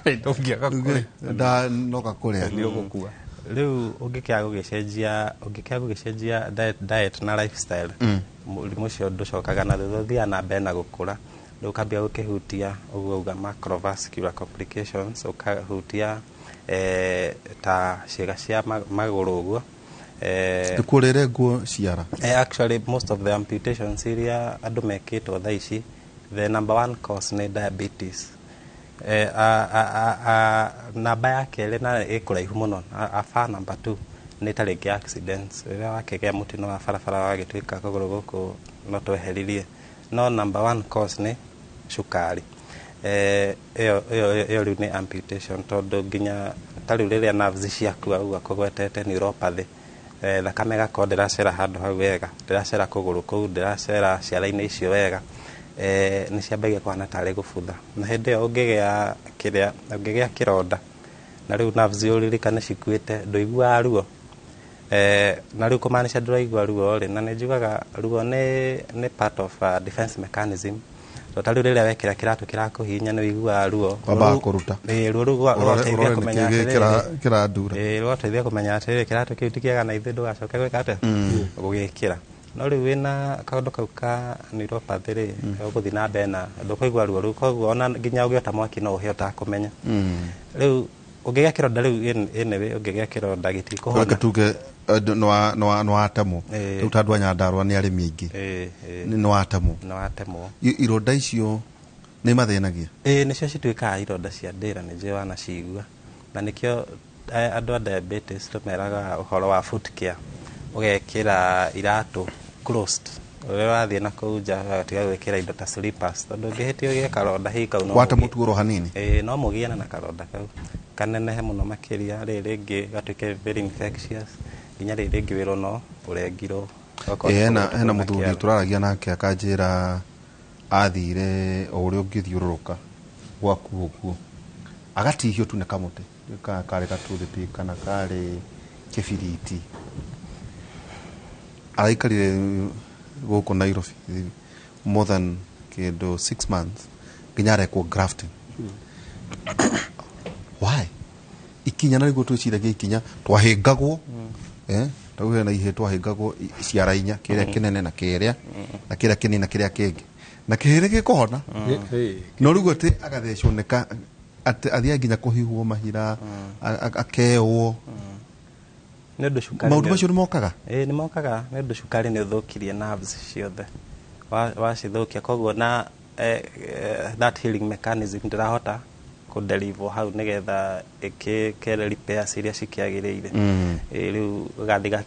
ndongiaga kuri nda noka kuria ndio gukua riu ungikia gugicenjia diet na lifestyle murimu cio nducokaga na thutha na mbere na gukura riu kambia gukihutia uguo uga macrovascular complications ukahutia ta ciĩga cia maguru uguo kurere guo ciara actually most of the amputations iria andu mekitwo thaa ici the number one cause ni diabetes namba ya kere na ikuraihu muno a number 2 ni tariki accidents ria wakigea mutino wa barabara wagituika kuguru guku no tweheririe no number one cause ni cukari iyo riu ni amputation tondu nginya tariu riria nerves ciakua uga kugwetete neuropathy thakame gakorwo ndiracera handu hau wega ndiracera kuguru kuu ndiracera ciara-inĩ icio wega ni ciambagia kwana tari gubutha na hindi iyo ungigea kironda na riu nerves uririkane cikuite nduiguaga ruo na riu kumaanisha nduraigua ruo ri na njugaga ruo ni part of defense mechanism so tariu riria wekira kiratu kirakuhinya ni wiguaga ruo baba kuruta ruo rwateithia kumenya kiradura rwateithia kumenya atiri kiratu kiu tikiega na ithe ndugacoke gwika ate gugikira no riu wina kaundu kau ka neuropathy ri uguthi na mbere na ndukuigua ruo riu koguo ona nginya ugiota mwaki no uhota kumenya riu ungigea kironda riu enewe ungigea kironda gitikuhona tuge no atemwo riu tandu anyandarwa ni arimi aingi no atemwo ironda icio ni mathenagia nicio cituikaga ironda cia ndira ni nje wana cigua na nikio andu a diabetes tumeraga uhoro wa foot care ugekira iratu closed uria wathie na kuu nja tiga gwikira indo ta slippers tondu ngihitio gie karonda hi kau no watamuturo hanini no mugiana na karonda kau kanenehe muno makiria riri ngi gatuike very infectious nginya riri ngi wiro no urengirwo hena muthuri turaragia nake akanjira athire o uria ungithiururuka gwaku uguo agatihio tu na kamuti kare gatuthiti kana kare kibiriti aikarire guku Nairobi more than kindu 6 months nginya arekwo grafting why ikinya nari gutwiciragia ikinya twahingagwo tauhe na ihe twahingagwo ciara inya kiria kinene na kiria na kiria kinini na kiria kingi na kihire gikuhona no riu ati agathecwo neka athia nginya kuhihwo mahira akewo nendo cukari maundu macio nimokaga nimokaga nendo cukari ni uthukirie nerves ciothe wacithukia koguo na that healing mechanism ndirahota kudeliver hau nigetha ikikere repairs iria cikiagiriire riu gathiga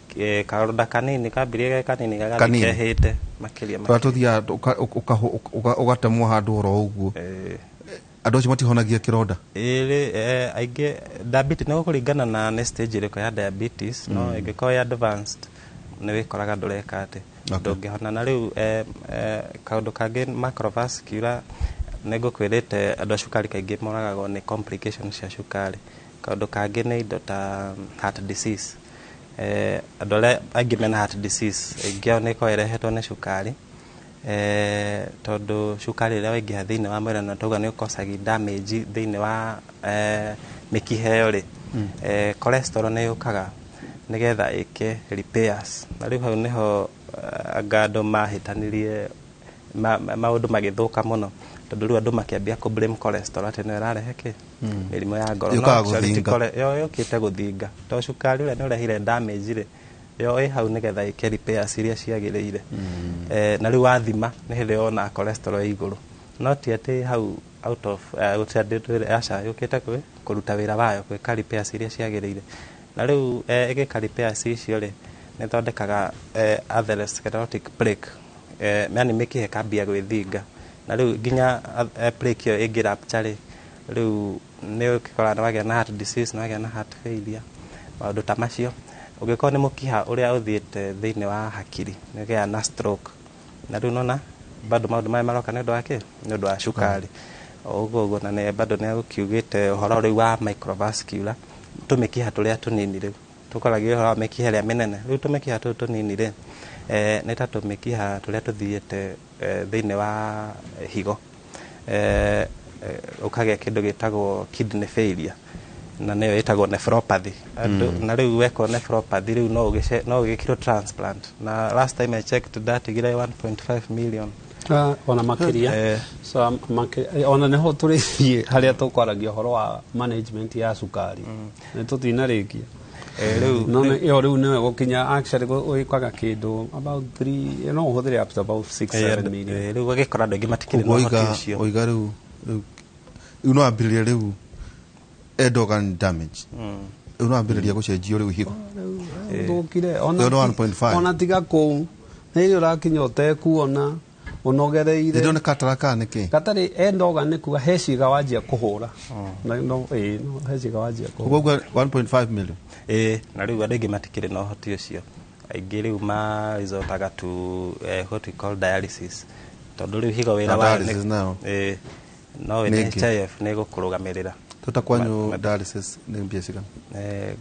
karonda kanini kambirie kanini gagathikehite makiria twatuthia ugatemwo handu oro uguo andu acio matihonagia kironda aingi diabetes no kuringana na stage iriko ya diabetes no ingiko ya advanced ni wikoraga ndureka ati ndungihona na riu kaundu kangi macrovascular nigukwirite andu cukari kaingi moragagwo ni complications cia cukari kaundu kangi ni indo ta heart disease andu aria aingi mena heart disease ingio niko irehetwo ni cukari tondu cukari ria waingiha thiini wa mwiri na tuga ni ukosagi damage thiini wa mikihe iyo ri cholesterol ni yukaga nigetha ike repairs na riu hau niho andu mahitanirie maundu magithuka muno tondu riu andu makiambia ku blame cholesterol ati no irarehe ki mirimu ya ngoro no yukite guthinga to cukari uria ni urehire damage ri yo hau nigetha ike repairs iria ciagiriire na riu wathima ni hindi yona cholesterol iguru no ti ati hau out of acha yukite kuruta wira wayo gwika repairs iria ciagiriire na riu igika repairs icio ri ni thondekaga atherosclerotic plaque yani mikihe kambia gwithinga na riu nginya plaque iyo ingirapture riu ni ukikora na wagia na heart disease na wagia na heart failure maundu ta macio ugikorwo ni mukiha uria uthiite thiini wa hakiri nigia na stroke na riu nona bado maundu maya maroka ni undu wa ki ni undu wa cukari uguo na ni bado ni gukiugite uhoro riu wa microvascular tumikiha turia tunini riu tukoragio uhoro wa mikiha iria minene riu tumikiha tu tunini ri ni ta tumikiha turia tuthiite thiini wa higo ukagĩa kĩndũ gĩtagwo kidney failure na nĩyo ĩtagwo nephropathy. Na rĩu wekwo nephropathy rĩu no ũgĩkĩrwo transplant. Na last time I checked that igire 1.5 million. Ona makiria so ona neho tũrĩ harĩa tũkwaragia ũhoro wa management ya cukari nĩ tũtinarĩkia rĩu nĩwe gũkinya actually ũgĩkwaga kĩndũ about 3 no ũhũthĩre up to about 6-7 million rĩu ũgĩkora andũ aingĩ matikĩrĩ na ũhoti ũcio. Oiga rĩu no ambĩrĩria rĩu end organ damage no ambĩrĩria gũcenjio rĩu higo thũkire ona tiga kũu nĩ ũrakinya ũtekuona unogereire ndio nikataraka niki katari end organ ni kuga heciga wajia kuhura no heciga wajia kuhura 1.5 million na riu andũ aingĩ matikĩrĩ na ũhoti ũcio. Aingĩ rĩu marizotaga to what we call dialysis tondũ rĩu higo wĩra wa no NHIF nĩ gũkũrũgamĩrĩra tutakwanyu dialysis nĩ mbia cigana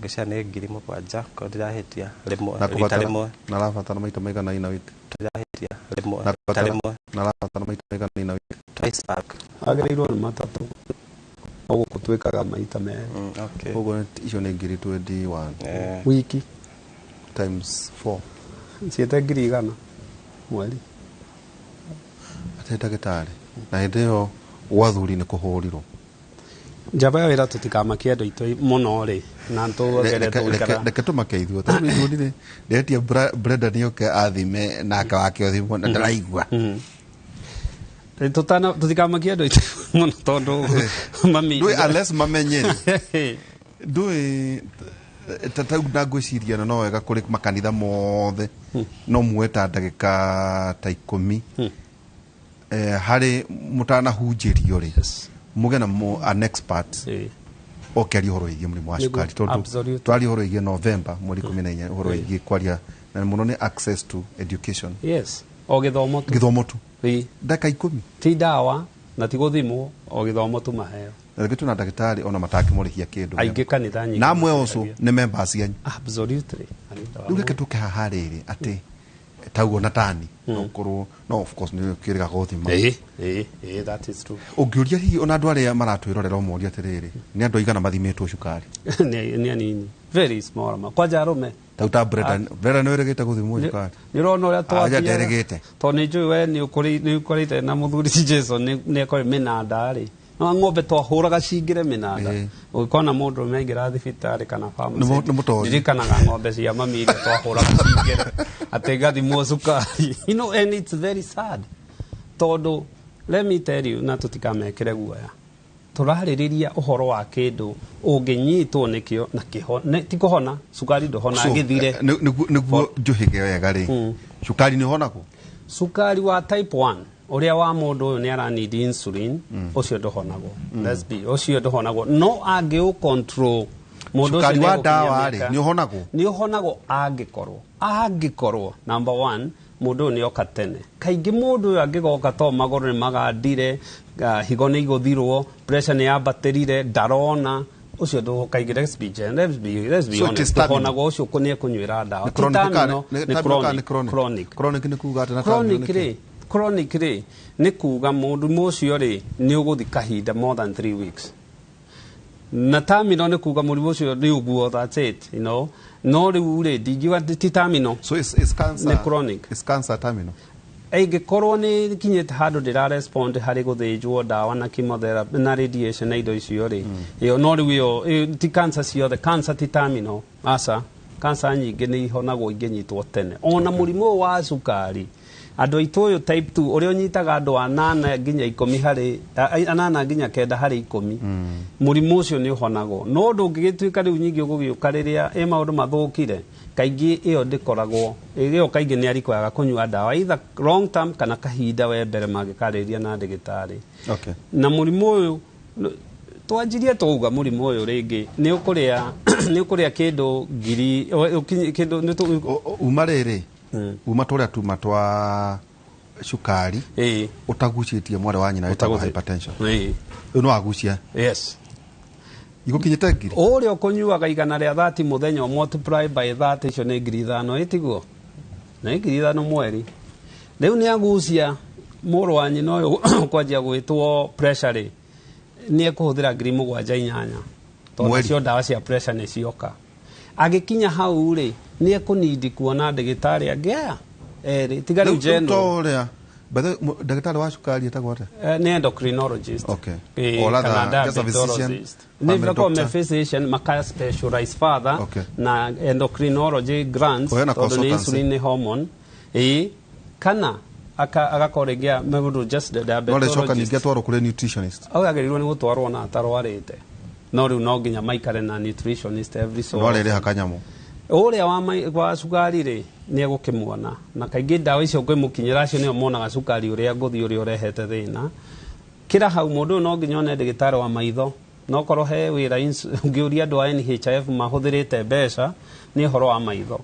ngĩcia nĩ 7,000 ko ndĩrahĩtia rĩmwe na rabatara maita maigana ina wiki ndĩrahĩtia rĩmwe na rabatara maita maigana ina wiki twice back agĩrĩirwo nĩ matatũ ũguo twĩkaga maita merĩ ũguo icio nĩ 21 wiki times 4 ciete 100 mweri ate ndagĩtarĩ na hĩndĩ ĩyo gwathuri nĩ kũhũrirwo njaba wĩra tũtikamakia andũ aitũ mũno rĩ na tũgerete reke tũmake ithuĩ tondũ ithuĩ nĩ ndetia Brenda nĩoke athime nake wake othimwo na ndaraigua tũtikamakia andũ aitũ mũno tondũ mami ndũĩ unless mamenyere ndũĩ tatau na ngwĩciria no wega kũrĩ makanitha mothe no mueta ndagĩka ta 10 harĩ mũtanahunjĩrio rĩ muge na an expert okeria horo igie mũrimũ wa cukari tondũ twari horo igie November mweri 14 horo igie kwaria na mũno ni access to education o gĩthomo tu ndaka 10 ti dawa na ti gũthimwo o gĩthomo tu maheo na rĩgĩtũ na ndagĩtarĩ ona matakĩmũrĩhia kĩndũ aingĩ kanitha nyingĩ na amwe ũcio nĩ members yanyu absolutely rĩu reke tũke haha rĩrĩ atĩ taugo na tani no of course nĩ kĩrĩga gũthima that is true ũngĩũria hihi ona andũ arĩa maratwĩrorera ũmoria atĩrĩrĩ nĩ andũ aigana mathimĩtwo cukari nĩ anini very small kwanja arũme tauta Brenda nĩ wĩrĩgĩte gũthimwo cukari nĩ ũrona ũrĩa twathiaga tondũ nĩ njũĩ we nĩ ũkorĩte na mũthuri Jason nĩ ekore mĩnanda rĩ no ng'ombe twahũraga cingĩre mĩnanda ũgĩkona mũndũ ũmengĩra thibitarĩ kana pharmacy ndirikanaga ng'ombe cia mami iria twahũraga cingĩre atĩ ngathimwo cukari and it's very sad tondũ let me tell you na tũtikamekĩre guoya tũrarĩrĩria ũhoro wa kĩndũ ũngĩnyitwo nĩkĩo na kĩho ti kũhona cukari ndũhona gĩthire nĩguo njũhĩge wega rĩ cukari nĩ ũhonagwo cukari wa type 1 uria wa mundu uyu ni ara need insulin ucio nduhonagwo let's be ucio nduhonagwo no angi control mundu ucio cukari wa dawa ri ni uhonagwo angikorwo number 1 mundu uyu ni oka tene kaingi mundu uyu angigoka to magoro ni magandire higo ni iguthirwo pressure ni yabaterire ndarona ucio ndu kaingi let's be honest tuhonagwo ucio kunie kunywira dawa chronic ni kuga atana chronic ri ni kuga mundu ucio ri ni uguthi kahinda more than 3 weeks na terminal ni kuga mundu ucio ni uguo that's it no riu ri dingiwa ti terminal so it's cancer ni chronic it's cancer terminal aingikorwo ni kinyite handu ndira respond hari guthinjwo dawa na chemotherapy na radiation na indo icio ri no riu yo ti cancer ciothe cancer ti terminal asa cancer nyingi ni ihonagwo inginyitwo tene ona murimu wa cukari andu aitu uyu type 2 uria unyitaga andu 8 nginya 10 hari 8 nginya 9 hari 10 murimu ucio ni uhonagwo no ndungigituika riu nyingi ugugiuka riria maundu mathukire kaingi iyo ndikoragwo iyo kaingi ni arikwaga kunyua dawa either long term kana kahinda we mbere magikariria na ndigitari na murimu uyu twanjirie tuuga murimu uyu ringi ni ukuria kindu ngiri kindu ni uma riri uma turia tuma twa cukari utagucitie mware wa nyina wetagwo hypertension no agucia igukinyite ngiri uria ukunyuaga igana ria 30 muthenya multiply by 30 icio ni ngiri 5 itiguo na ngiri 5 mweri riu ni agucia muru wa nyina uyu kwanjia gwitwo pressure nĩ ekũhũthĩra ngiri mũgwanja inyanya tondũ cio ndawa cia pressure nĩ cioka. Agĩkinya hau rĩ nĩ ekũnindi kuona ndagĩtarĩ angĩ aya erĩ tiga rĩu general ndagĩtarĩ wa cukari etagwo atĩa? Nĩ endocrinologist. Okay. Kana diabetologist. Nĩ vako physician maka specialize further na endocrinology grants tondũ nĩ insulin hormone. Kana agakoregia megũndũ just diabetologist. No ningĩ atwarwo kũrĩ nutritionist. Agĩrĩirwo nĩ gũtwarwo na atarwarĩte. No rĩu no nginya maikare na nutritionist every so. No rĩrĩ hakanyamũ. Ũrĩa wa cukari rĩ nĩ egũkĩmuona na kaingĩ ndawa icio ngĩmũkinyĩra acio nĩo monaga cukari ũrĩa ngũthi ũrĩa ũrehete thĩna. Kĩra hau mũndũ no nginya one ndagĩtarĩ wa maitho. No korwo he wĩra ũngĩũria andũ a NHIF mahũthĩrĩte mbeca nĩ ũhoro wa maitho.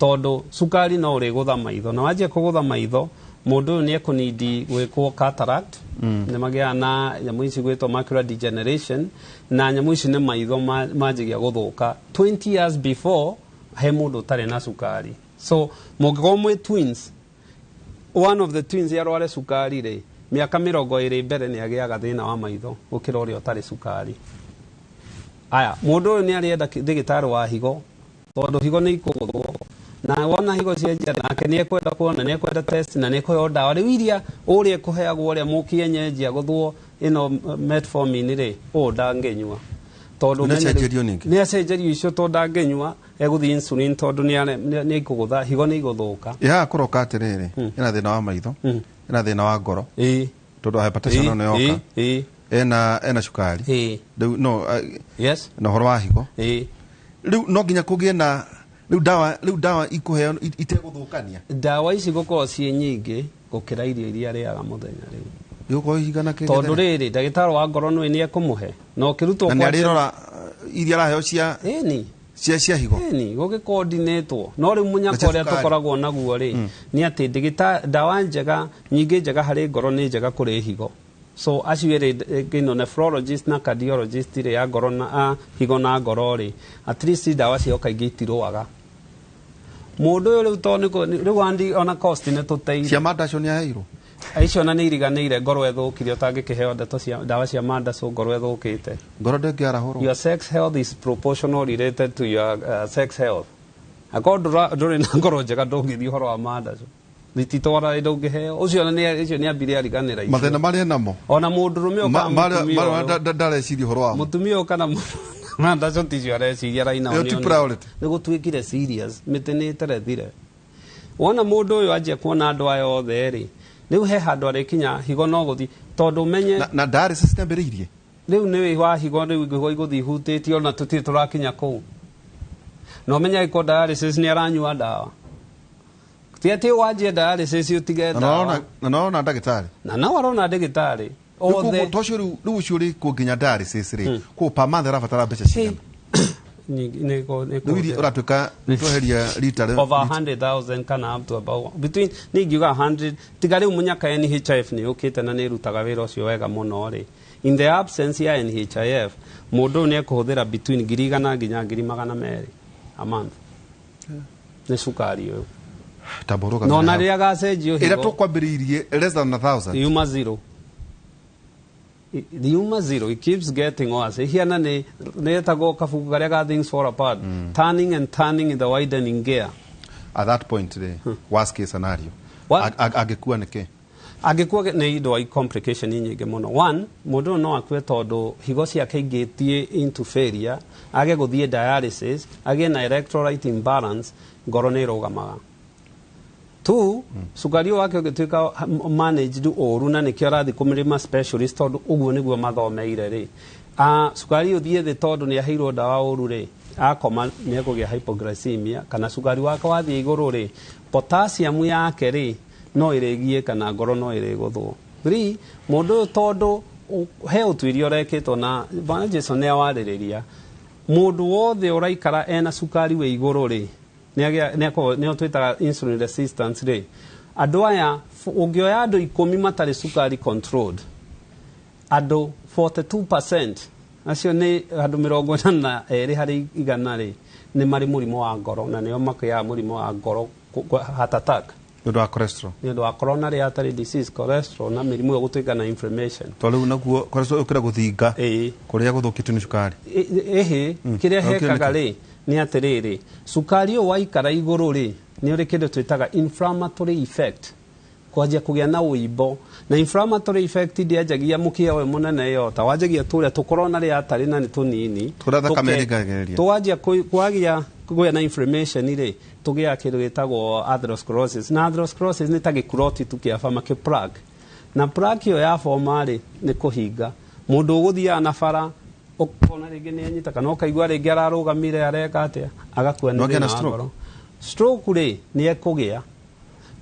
Tondũ cukari no ũrĩgũtha maitho na wanjia kũgũtha maitho mũndũ ũyũ nĩ ekũnindi gwĩkwo cataract. Nĩ magĩaga na nyamũ ici gwĩtwo macular degeneration na nyamũ ici nĩ maitho manjĩgia gũthũka 20 years before he mũndũ ũtarĩ na cukari. So mũngĩkorwo mwĩ twins, one of the twins yarware cukari rĩ mĩaka 20 mbere nĩ agĩaga thĩna wa maitho gũkĩra ũrĩa ũtarĩ cukari. Aya mũndũ ũyũ nĩ arĩenda ndagĩtarĩ wa higo tondũ higo nĩ ikũgũthwo na wona higo cianjia nake nĩ ekwenda kuona nĩ ekwenda test na nĩ ekũheo ndawa rĩu iria ũrĩa ekũheagwo ũrĩa mũkienyenji agũthwo ĩno metformin rĩ ndangĩnyua tondũ nĩ acenjerio icio tondũ ndangĩnyua egũthiĩ insulin tondũ nĩ ikũgũtha higo nĩ igũthũka. Kũroka atĩrĩrĩ ĩna thĩna wa maitho ĩna thĩna wa ngoro tondũ hypertension nĩ yoka ena cukari rĩu no ũhoro wa higo rĩu no nginya kũgĩe na rĩu ndawa ikũheo itegũthũkania. Ndawa ici gũkorwo ciĩ nyingĩ gũkĩra irio iria arĩaga mũthenya rĩu tondũ rĩrĩ ndagĩtarĩ wa ngoro nĩ ekũmũhe na ũkĩrutwo na nĩarĩrora iria araheo cia higo gũgĩkoordinĩtwo. No rĩu mũnyaka ũrĩa tũkoragwo naguo rĩ nĩ atĩ ndawa njega nyingĩ njega harĩ ngoro nĩ njega kũrĩ higo. So acio erĩ nephrologist na cardiologist rĩ ya ngoro na higo na ngoro rĩ at least ndawa ciao kaingĩ itirũaga. Mũndũ ũyũ rĩu tondũ rĩu andi ona cost nĩ tũteithia. Cia mandaco nĩ aheirwo icio na nĩ iriganĩire ngoro ethũkire ũtangĩkĩheo ndeto cia ndawa cia mandaco ngoro ethũkĩte. Ngoro ndĩngĩarahũrwo. Your sex health is proportional related to your sex health. Akorwo ndũrĩ na ngoro njega ndũngĩthiĩ ũhoro wa mandaco. Thititwara indo ngĩheo ũcio nĩ ambire ariganĩra icio. Mathĩna marĩa namo. Ona mũndũrũme ũka ndareciria ũhoro wa mũtumia kana mandaco ticio areciria raina nĩ gũtuĩkire serious mĩtĩ nĩ ĩterethire. Wona mũndũ ũyũ anjia kuona andũ aya othe rĩ rĩu he handũ arĩkinya higo no gũthiĩ tondũ menye na dialysis nĩambĩrĩirie rĩu nĩ wa higo rĩu higo igũthiĩ ihutĩtio ona tũtirĩ tũrakinya kũu. No menya iko dialysis nĩ aranyua ndawa ti atĩ wanjia dialysis ũtige ndawa na no ndagĩtarĩ na no arona ndagĩtarĩ othe tocio rĩu ũcio rĩ kũnginya dialysis rĩ kũ pa month arabatara mbeca cigana uratuĩka tweheria liter over 100,000 kana up to about between ningiuga 100 tiga rĩu mũnyaka NHIF nĩ ũkĩte na nĩ irutaga wĩra ũcio wega mũno rĩ. In the absence ya NHIF mũndũ nĩ ekũhũthĩra between 100 nginya 200 a month nĩ cukari ũyũ taboroga no na rĩrĩa gacenjio higo ĩrĩa tũkwambĩrĩirie less than 1,000 yuma zero. The Yuma zero, it keeps getting worse. Hiana ne etagwo kabuku karia ga things fall apart, turning and turning in the widening gear. At that point today, worst case scenario. Agĩkua nĩkĩ? Agĩkua nĩ indo wa complication nyingĩ mũno. One, mũndũ no akue tondũ higo ciake ingĩtie into failure, age gũthiĩ dialysis, age na electrolyte imbalance, ngoro nĩ ĩrũgamaga. Two, cukari wake ũgĩtuĩka managed ũru na nĩkĩo arathiĩ kũmĩrĩma specialist tondũ ũguo nĩguo mathomeire rĩ. Cukari ũthiĩ thĩ tondũ nĩ aheirwo ndawa ũru rĩ akoma nĩ ekũgĩa hypoglycemia kana cukari wake wathiĩ igũrũ rĩ potassium yake rĩ no ĩrĩgie kana ngoro no ĩrĩgũthwo. Three, mũndũ ũyũ tondũ he ũtuĩria ũrekĩtwo na Bwana Jason nĩ awarĩrĩria mũndũ wothe ũraikara ena cukari wĩ igũrũ rĩ nĩ twĩtaga insulin resistance rĩ andũ aya ũngĩoya andũ 10 matarĩ cukari controlled andũ 42% acio nĩ andũ 42 harĩ 100 rĩ nĩ marĩ mũrimũ wa ngoro na nĩo makĩaga mũrimũ wa ngoro heart attack Ndio cholesterol. Ndio coronary artery disease, cholesterol na mĩrimũ ĩyo gũtuĩka na inflammation. Tondũ naguo cholesterol ũkĩra gũthinga kũrĩa gũthũkĩtio nĩ cukari. Kĩrĩa hekaga rĩ nĩ atĩrĩrĩ, cukari ũyũ waikara igũrũ rĩ nĩ ũrĩ kĩndũ twĩtaga inflammatory effect, kwanjia kũgĩa na ũimbo, na inflammatory effect ndĩanjagia mũkiha we mũnene yota, wanjagia tũrĩa tũcoronary artery na nĩ tũnini, twanjia kũgĩa na inflammation rĩ tũgĩa kĩndũ gĩtagwo atherosclerosis, na atherosclerosis nĩ ta gĩkuroti tu kĩa bama plaque, na plaque ĩyo ya forma rĩ nĩ kũhinga, mũndũ ũgũthiaga na bara ũkona rĩngĩ nĩ anyita kana ũkaigua rĩngĩ ararũgamire areka atĩa agakua nĩ thĩna wa ngoro. Stroke rĩ nĩ ekũgĩa,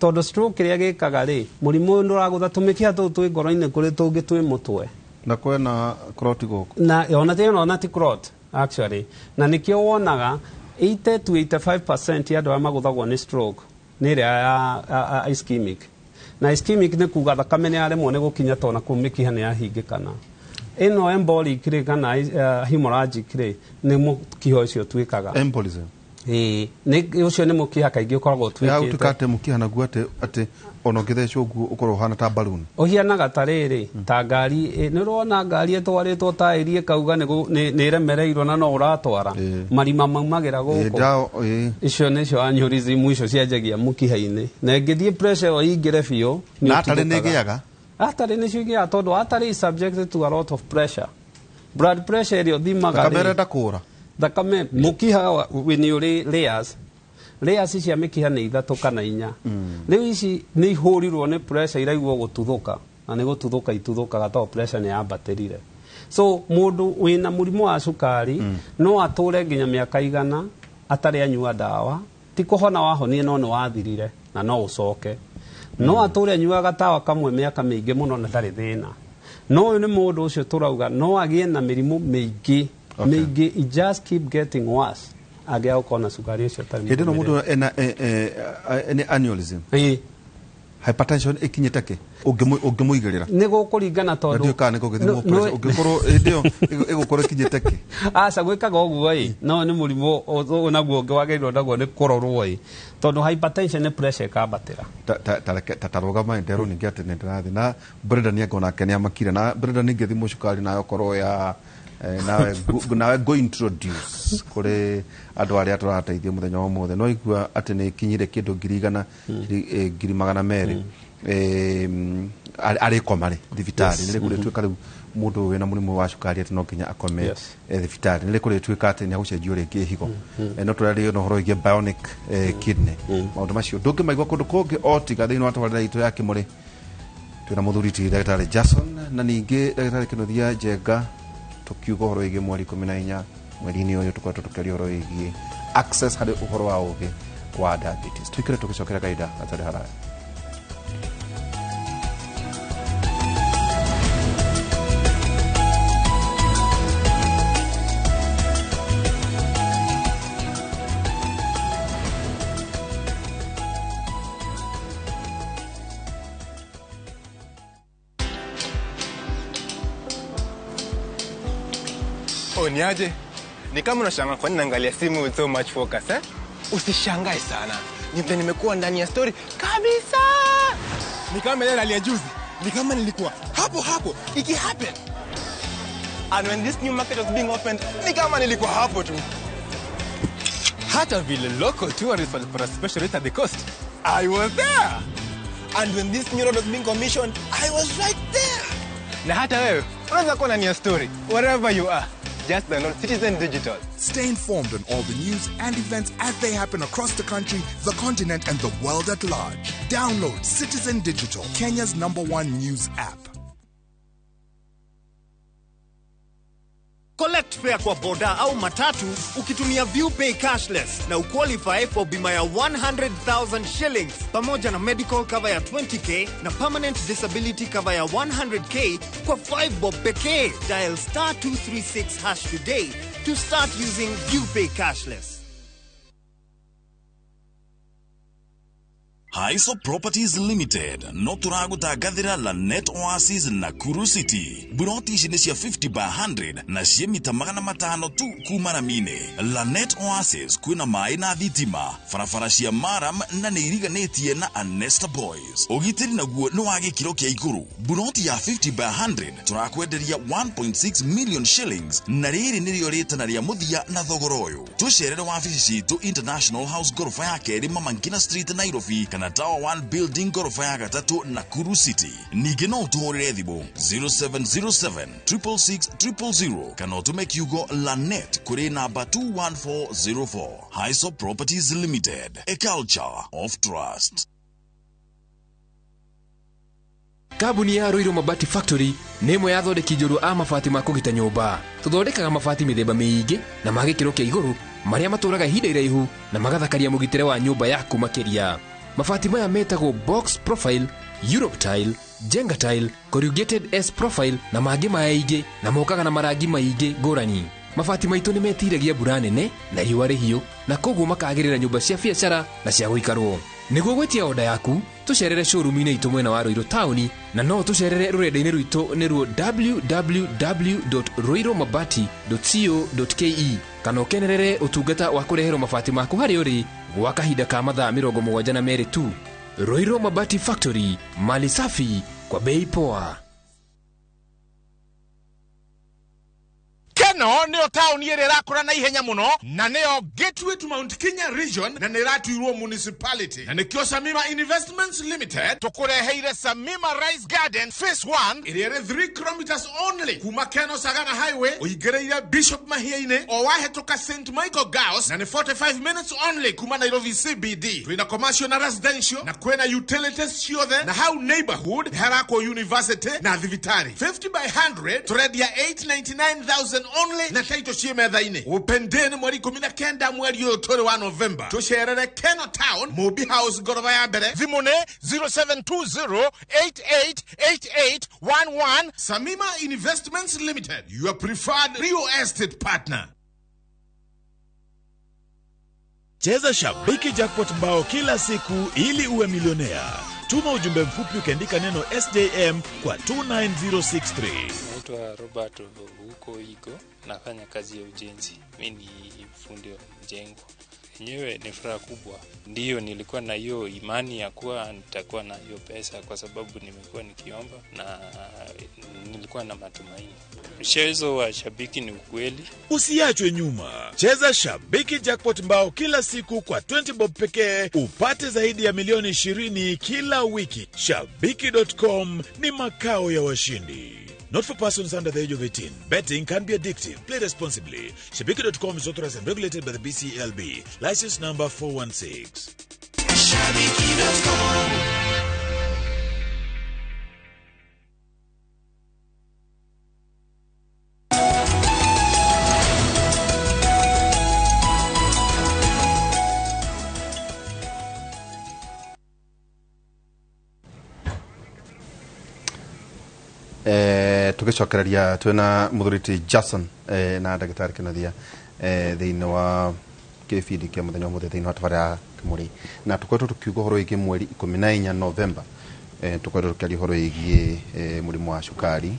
tondũ stroke kĩrĩa gĩkaga rĩ mũrimũ ũyũ ndũragũtha tũmĩkiha tũu twĩ ngoro-inĩ kũrĩ tũngĩ twĩ mũtwe, na kwĩna clot gũkũ, na ona ti clot actually, na nĩkĩo wonaga 80 to 85% ya andũ arĩa magũthagwo nĩ stroke nĩ ĩrĩa ya ischemic, na ischemic nĩ kuga thakame nĩ yaremwo nĩ gũkinya tona kũu mĩkiha nĩ yahingĩkana. Ĩno embolic rĩ kana hemorrhagic rĩ nĩ mũkiha ũcio twĩkaga embolism. Nĩ ũcio nĩ mũkiha kaingĩ ũkoragwo twĩkĩte. Ya ũtukate mũkiha naguo atĩ ona ũngĩthecwo ũguo ũkorwo ũhana ta balloon. Ũhianaga ta rĩrĩ ta ngari, nĩ ũrona ngari ĩtwarĩtwo taĩri ĩkauga nĩ ĩremereirwo na no ũratwara, marima maumagĩra gũkũ, icio nĩcio aneurysm icio cianjagia mũkiha-inĩ, na ĩngĩthiĩ pressure ĩyo ingĩre biũ na atarĩ nĩ ĩgĩaga. Atarĩ nĩcio igĩaga tondũ atarĩ is subjected to a lot of pressure. Blood pressure ĩrĩa ũthimaga thakame ĩrenda kũra, thakame mũkiha nĩ ũrĩ layers cia mĩkiha nĩ 3 kana 4. Rĩu ici nĩ ihũrirwo nĩ pressure iraiguo gũtuthũka, na nĩ gũtuthũka ituthũkaga tondũ pressure nĩ yambatĩrire. So mũndũ wĩna mũrimũ wa cukari no atũre nginya mĩaka 100 atarĩ anyua ndawa, ti kũhona wahonire no nĩ wathirire na no ũcoke. No atũre anyuaga tawa kamwe mĩaka mĩingĩ mũno na ndarĩ thĩna. No ũyũ nĩ mũndũ ũcio tũrauga no agĩe na mĩrimũ mĩingĩ mĩingĩ, it just keep getting worse agĩa gũkorwo na cukari ũcio tarĩ. Hĩndĩ ĩno mũndũ ena aneurysm, hypertension ĩkinyĩte kĩ ũngĩmũigĩrĩra nĩ gũkũringana tondũ ndio kana gũgĩthimwo pressure ũngĩkorwo hĩndĩ ĩyo ĩgũkorwo ĩkinyĩte kĩ. Aca gwĩkaga ũguo no nĩ mũrimũ naguo ũngĩ wagĩrĩirwo naguo nĩ kũrorwo tondũ hypertension nĩ pressure ĩkambatĩra. Tarũgama nderwo ningĩ atĩ nĩ ndĩrathiĩ na Brenda nĩ ngona nake nĩ amakire, na Brenda nĩ ngĩthimwo cukari nayo korwo ya nawe go introduce kũrĩ andũ arĩa tũrateithia mũthenya wa ũmũthĩ. No igua atĩ nĩ kinyire kĩndũ 100,200 arĩ komarĩ thibitarĩ. Nĩ rĩgũrĩtuĩka rĩu mũndũ wĩna mũrimũ wa cukari atĩ no nginya akome thibitarĩ. Nĩ rĩgũrĩtuĩka atĩ nĩ agũcenjio rĩngĩ higo. No tũrarĩrĩo no ũhoro wĩgiĩ bionic kidney, maũndũ macio ndũngĩmaigua kũndũ kũngĩ o tiga thĩinĩ wa tabarĩra itũ ya Kĩmũrĩ. Twĩna mũthuri ti Ndagĩtarĩ Jason na ningĩ Ndagĩtarĩ Kĩnuthia Njenga, tukiuga ũhoro wĩgiĩ mweri 14 mweri-inĩ ũyũ tũkoretwo tũkĩaria ũhoro wĩgiĩ access harĩ ũhoro wa ũgĩ wa diabetes. Twĩkĩre tũgĩcokera kaida gatarĩ haraya. Niaje? Ni kama unashangaa kwa nini naangalia simu with so much focus Usishangae sana. Nimekuwa ndani ya story kabisa. Ni kama ile hali ya juzi. Ni kama nilikuwa hapo iki happen. And when this new market was being opened, ni kama nilikuwa hapo tu. Hata vile local tourists walipata special rate at the coast, I was there. And when this new road was being commissioned, I was right there. Na hata wewe unaweza kuwa ndani ya story wherever you are. Just download Citizen Digital. Stay informed on all the news and events as they happen across the country, the continent, and the world at large. Download Citizen Digital, Kenya's #1 news app. Collect fare kwa boda au matatu ukitumia ViewPay cashless na uqualify for bima ya 100,000 shillings pamoja na medical cover ya 20k na permanent disability cover ya 100k kwa 5 bob pekee. Dial *236# today to start using ViewPay cashless. Haiso Properties Limited no turagutangathira Lanet Oasis Nakuru City. Buroti ici nĩ cia 50 by 100 na cie mita 500 tu kuma na mine. Lanet Oasis kwina mai na thitima, barabara cia maram na nĩ iriganĩtie na Anesta Boys. Ũgitĩri naguo nĩ wa gĩkĩro kĩa igũrũ. Buroti ya 50 by 100 turakwenderia 1.6 million shillings na rĩrĩ nĩrĩo rĩtana rĩa mũthia na thogora ũyũ. Tũcerere wabici citũ International House gorofa ya kerĩ Mama Ngina Street Nairobi kana Tower 1 Building gorofa ya gatatũ Nakuru City. Ningĩ no ũtũhũrĩre thimũ 0707 666 000 kana ũtũme kiugo Lanet kũrĩ namba 21404. Haiso Properties Limited, a culture of trust. Kabuni ya Roiro Mabati Factory nĩ ĩmwe ya thondeki njũru a mabati ma kũgita nyũmba. Tũthondekaga mabati mĩthemba mĩingĩ na ma gĩkĩro kĩa igũrũ marĩa matũraga ihinda iraihu na magathakaria mũgitĩre wa nyũmba yaku makĩria. Mabati maya metagwo Box Profile, Europe Tile, Jenga Tile, Corrugated S Profile na mangĩ maingĩ na mokaga na marangi maingĩ ngũrani. Mabati maitũ nĩ metiragia mbura nene na riũa rĩhiũ na koguo makagĩrĩra nyũmba cia biacara na cia gũikarwo. Nĩguo gwĩtia oda yaku, tũcerere showroom-inĩ itũ mwena wa Roiro Town na no tũcerere rũrenda-inĩ rwitũ nĩruo www.roiromabati.co.ke kana ũkenerere ũtungata wa kũreherwo mabati maku harĩ ũrĩ gwa kahinda ka mathaa 72 tu. Roiro Mabati Factory, mali safi kwa bei poa. Keno nĩyo taũni ĩrĩa ĩrakũra na ihenya mũno na nĩyo Gateway to Mount Kenya Region na nĩ ĩratuirwo municipality na nĩkĩo Samima Investments Limited tũkũreheire Samima Rice Garden Phase 1 ĩrĩa ĩrĩ 3 kilometers only kuma Keno Sagana Highway ũingĩrĩire Bishop Mahia-inĩ o wahĩtũka St Michael Girls na nĩ 45 minutes only kuma Nairobi CBD. Twĩna commercial na residential na kwĩna utilities ciothe na hau neighborhood harakwo university na thibitari. 50 by 100 tũrendia 899,000 only na taito cie metha-inĩ. Upendeni mweri 19 mweri ũyũ tũrĩ wa November. Tũcerere Keno Town, Mobi House gorofa ya mbere. Thimũ nĩ 0720888811. Samima Investments Limited, your preferred real estate partner. Cheza Shabiki Jackpot mbao kila siku ili uwe milionea. Tuma ujumbe mfupi ukiandika neno SJM kwa 29063. Naitwa Roberto huko Igo, nafanya kazi ya ujenzi. Mimi ni fundi wa mjengo. Yenyewe ni furaha kubwa. Ndiyo nilikuwa na hiyo imani ya kuwa nitakuwa na hiyo pesa kwa sababu nimekuwa nikiomba na nilikuwa na matumaini. Mchezo wa Shabiki ni ukweli. Usiachwe nyuma. Cheza Shabiki Jackpot mbao kila siku kwa 20 bob pekee upate zaidi ya milioni 20 kila wiki. Shabiki.com ni makao ya washindi. Not for persons under the age of 18. Betting can be addictive. Play responsibly. Shabiki.com is authorized and regulated by the BCLB. License number 416. Shabiki.com. tugicokereria twina muthuriti Jason na ndagĩtarĩ Kĩnathia thĩinĩ wa kĩbindi kĩa mũthenya mũthenya thĩinĩ wa tabarĩra Kĩmũrĩ na tũkoretwo tũkiuga ũhoro wĩgiĩ mweri 14 November tũkoretwo tũkĩaria ũhoro wĩgiĩ mũrimũ wa cukari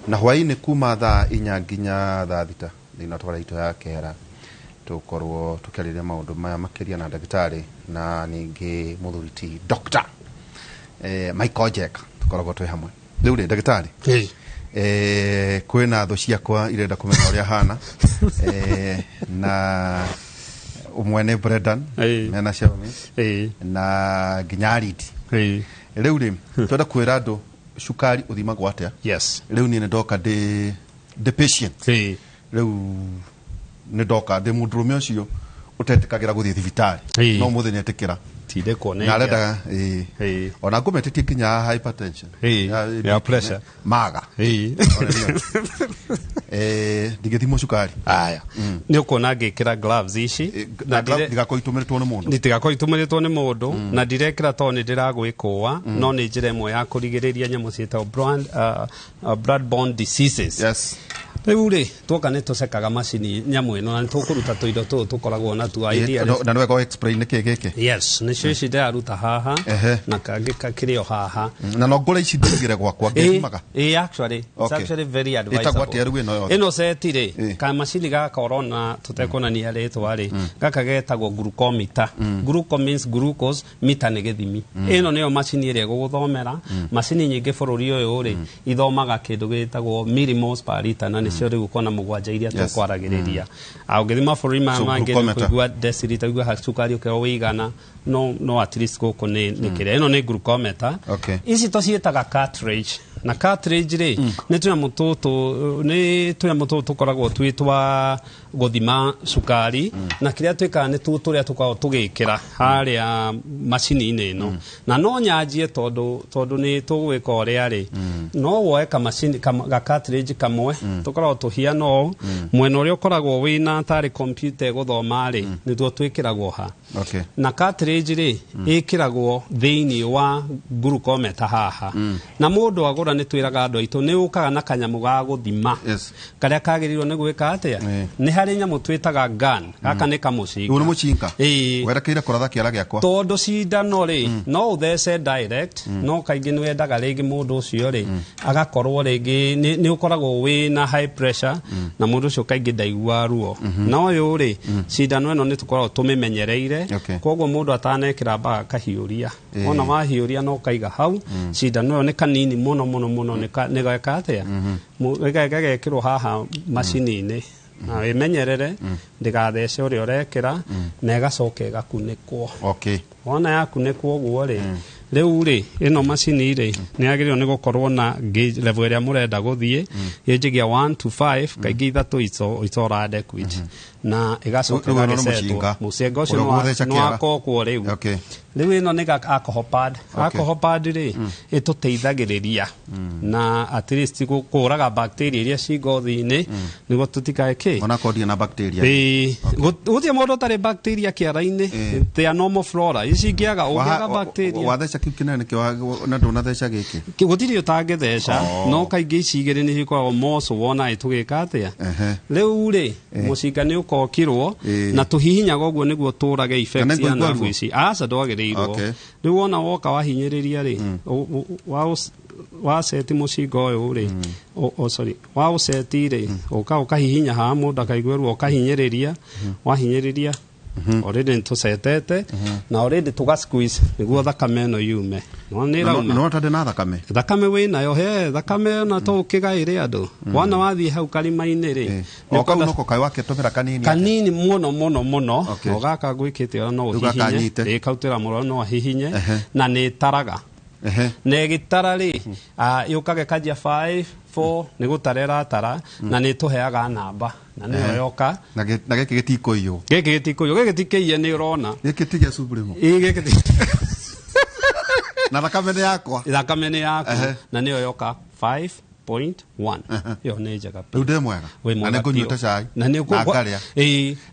na hwaĩ-inĩ kuma thaa 4 nginya thaa 6 thĩinĩ wa tabarĩra itũ ya Kera tũkorwo tũkĩarĩrĩria maũndũ maya makĩria na ndagĩtarĩ na ningĩ muthuriti Dr. Michael Jack tũkoragwo twĩ hamwe rĩu rĩ ndagĩtarĩ kwĩna thũ ciakwa irenda kũmenya ũrĩa hana na umwe nĩ Brendan mena Xiaomi na nginya Aridi rĩu rĩ twenda kwĩra andũ cukari ũthimagwo atĩa rĩu niĩ nĩndoka ndĩ patient rĩu nĩndoka ndĩ mũndũrũme ũcio ũtetĩkagĩra gũthiĩ thibitarĩ no mũthĩ nĩetĩkĩra tinde kuona na renda ona ngũmetĩtie kinya hypertension ya pressure maga ndigĩthimwo cukari aya nĩ ũkuona ngĩkĩra gloves ici na ndigakorwo itũmĩrĩtwo nĩ mũndũ nditigakorwo itũmĩrĩtwo nĩ mũndũ na ndirekĩra to nĩ ndĩragwĩkũa no nĩ njĩra ĩmwe ya kũrigĩrĩria nyamũ ciĩtagwo blood-borne diseases Riu ri twoka ni tucekaga macini nyamu ino na tukuruta tuindo tu tukoragwo na tu idea na no go explain niki giki yes ni cio cia ruta haha na kangĩ kakĩrĩo haha na no ngũra ici ndigire gwakwa ngimaga actually it's actually very advisable itagwa teru ino seti ri ka macini ga corona tutekuonania rĩtwa ri gaka getagwo glucometer gluco means glucose meter nĩ gĩthimi ino nĩyo macini ĩrĩa gũgũthomera macini nyingĩ bũrũri ũyũ ri ithomaga kĩndũ gĩtagwo millimoles per liter na nĩcio rĩu kona mũgwanja iria tũkwaragĩrĩria ũngĩthima bũrũri mangĩ kũigua deciliter igua cukari ũkĩro wĩigana no at least gũkũ nĩ kĩrĩa ĩno nĩ glucometer ici tũciĩtaga cartridge na cartridge ri nĩ tũnyamũ tũtũ tũkoragwo twĩ twa gũthima cukari na kĩrĩa twĩkaga nĩ tũrĩa tũkoragwo tũgĩkĩra harĩa macini-inĩ ĩno na no nyanjie tondũ nĩ tũgwĩka ũrĩa rĩ no woe kamacini ga cartridge kamwe tũkoragwo tũhiana ũũ mwena ũrĩa ũkoragwo wĩna tarĩ kompiuta ĩgũthoma rĩ nĩtuo twĩkĩragwo ha na cartridge rĩ ĩkĩragwo thĩinĩ wa glucometer haha na mũndũ agũra nĩ twĩraga andũ aitũ nĩ ũkaga na kanyamũ ga gũthima karĩa kagĩrĩirwo nĩ gwĩka atĩa nĩ harĩ nyamũ twĩtaga gun gaka nĩ kamũcinga nĩ mũcinga werekeire kũratha kĩara gĩakwa tondũ cindano rĩ no ũthece direct no kaingĩ nĩ wendaga rĩngĩ mũndũ ũcio rĩ agakorwo rĩngĩ nĩ ũkoragwo wĩna high pressure na mũndũ ũcio kaingĩ ndaigua ruo no ũyũ rĩ cindano ĩno nĩ tũkoragwo tũmĩmenyereire koguo mũndũ atanekĩra mbaga kahiũria ona wahiũria no kaiga hau cindano ĩyo nĩ kanini mũno nĩ gweka atĩa gagekĩrwo haha macini-inĩ na wĩmenyerere ndĩgathece ũrĩa ũrekĩra na ĩgacoka ĩgakunĩkwo wona yakunĩkwo ũguo rĩ rĩu rĩ ĩno macini rĩ nĩ yagĩrĩirwo nĩ gũkorwo na gauge level ĩrĩa mũrenda gũthiĩ gĩnjĩgia 1 to 5 kaingĩ ithatũ it's all adequate na ĩgacoka ĩgagĩcetwo mũcenga ũcio nĩ wakokwo rĩu rĩu ĩno nĩ alcohol pad rĩ ĩtũteithagĩrĩria na at least kũraga bacteria iria ci ngothi-inĩ nĩguo tũtikae gũtirĩ mũndũ ũtarĩ bacteria kĩara-inĩ the normal flora ici ingĩaga ũngĩaga bacteria watheca kiu kinene na ndũnatheca gĩkĩ gũtirĩ ũtangĩtheca no kaingĩ ici igĩrĩ nĩ cikoragwo moco wona tũgĩka atĩa rĩu rĩ mũcinga nĩ ũkokirwo na tũhihinyaga ũguo nĩguo tũrage effects ya nerve ici aca ndwagĩrĩirwo rĩu wona woka wahinyĩrĩria rĩ wa seti mũcinga ũyũ rĩ wa ũseti rĩ ũkahihinya haha mũndũ akaigua ruo ũkahinyĩrĩria wahinyĩrĩria already nĩtũcetete na already tũga squeeze nĩguo thakame ĩno yume no tandĩ na thakame wĩnayo thakame na tũkĩgaĩre andũ wona wathiĩ hau karima-inĩ rĩ noko kaĩ wakĩtũmĩra kanini mũno no gaka gwĩkĩte ona no ũhihinye kautĩra mũrwaru no ahihinye na nĩ taraga na ĩgĩtara rĩ yũkaga ĩkanjia 5 4 nĩ gũtara ĩratara na nĩ tũheaga namba na nĩyo yoka na gĩkĩ gĩtikũiywo gĩkĩ tikĩiye nĩ ũrona gĩkĩ ti gĩa Supreme na thakame nĩ yakwa na nĩyo yoka 5.1 yo nĩ njega rĩu ndĩ mwega na nĩ ngũnyuĩte cai na ngarĩa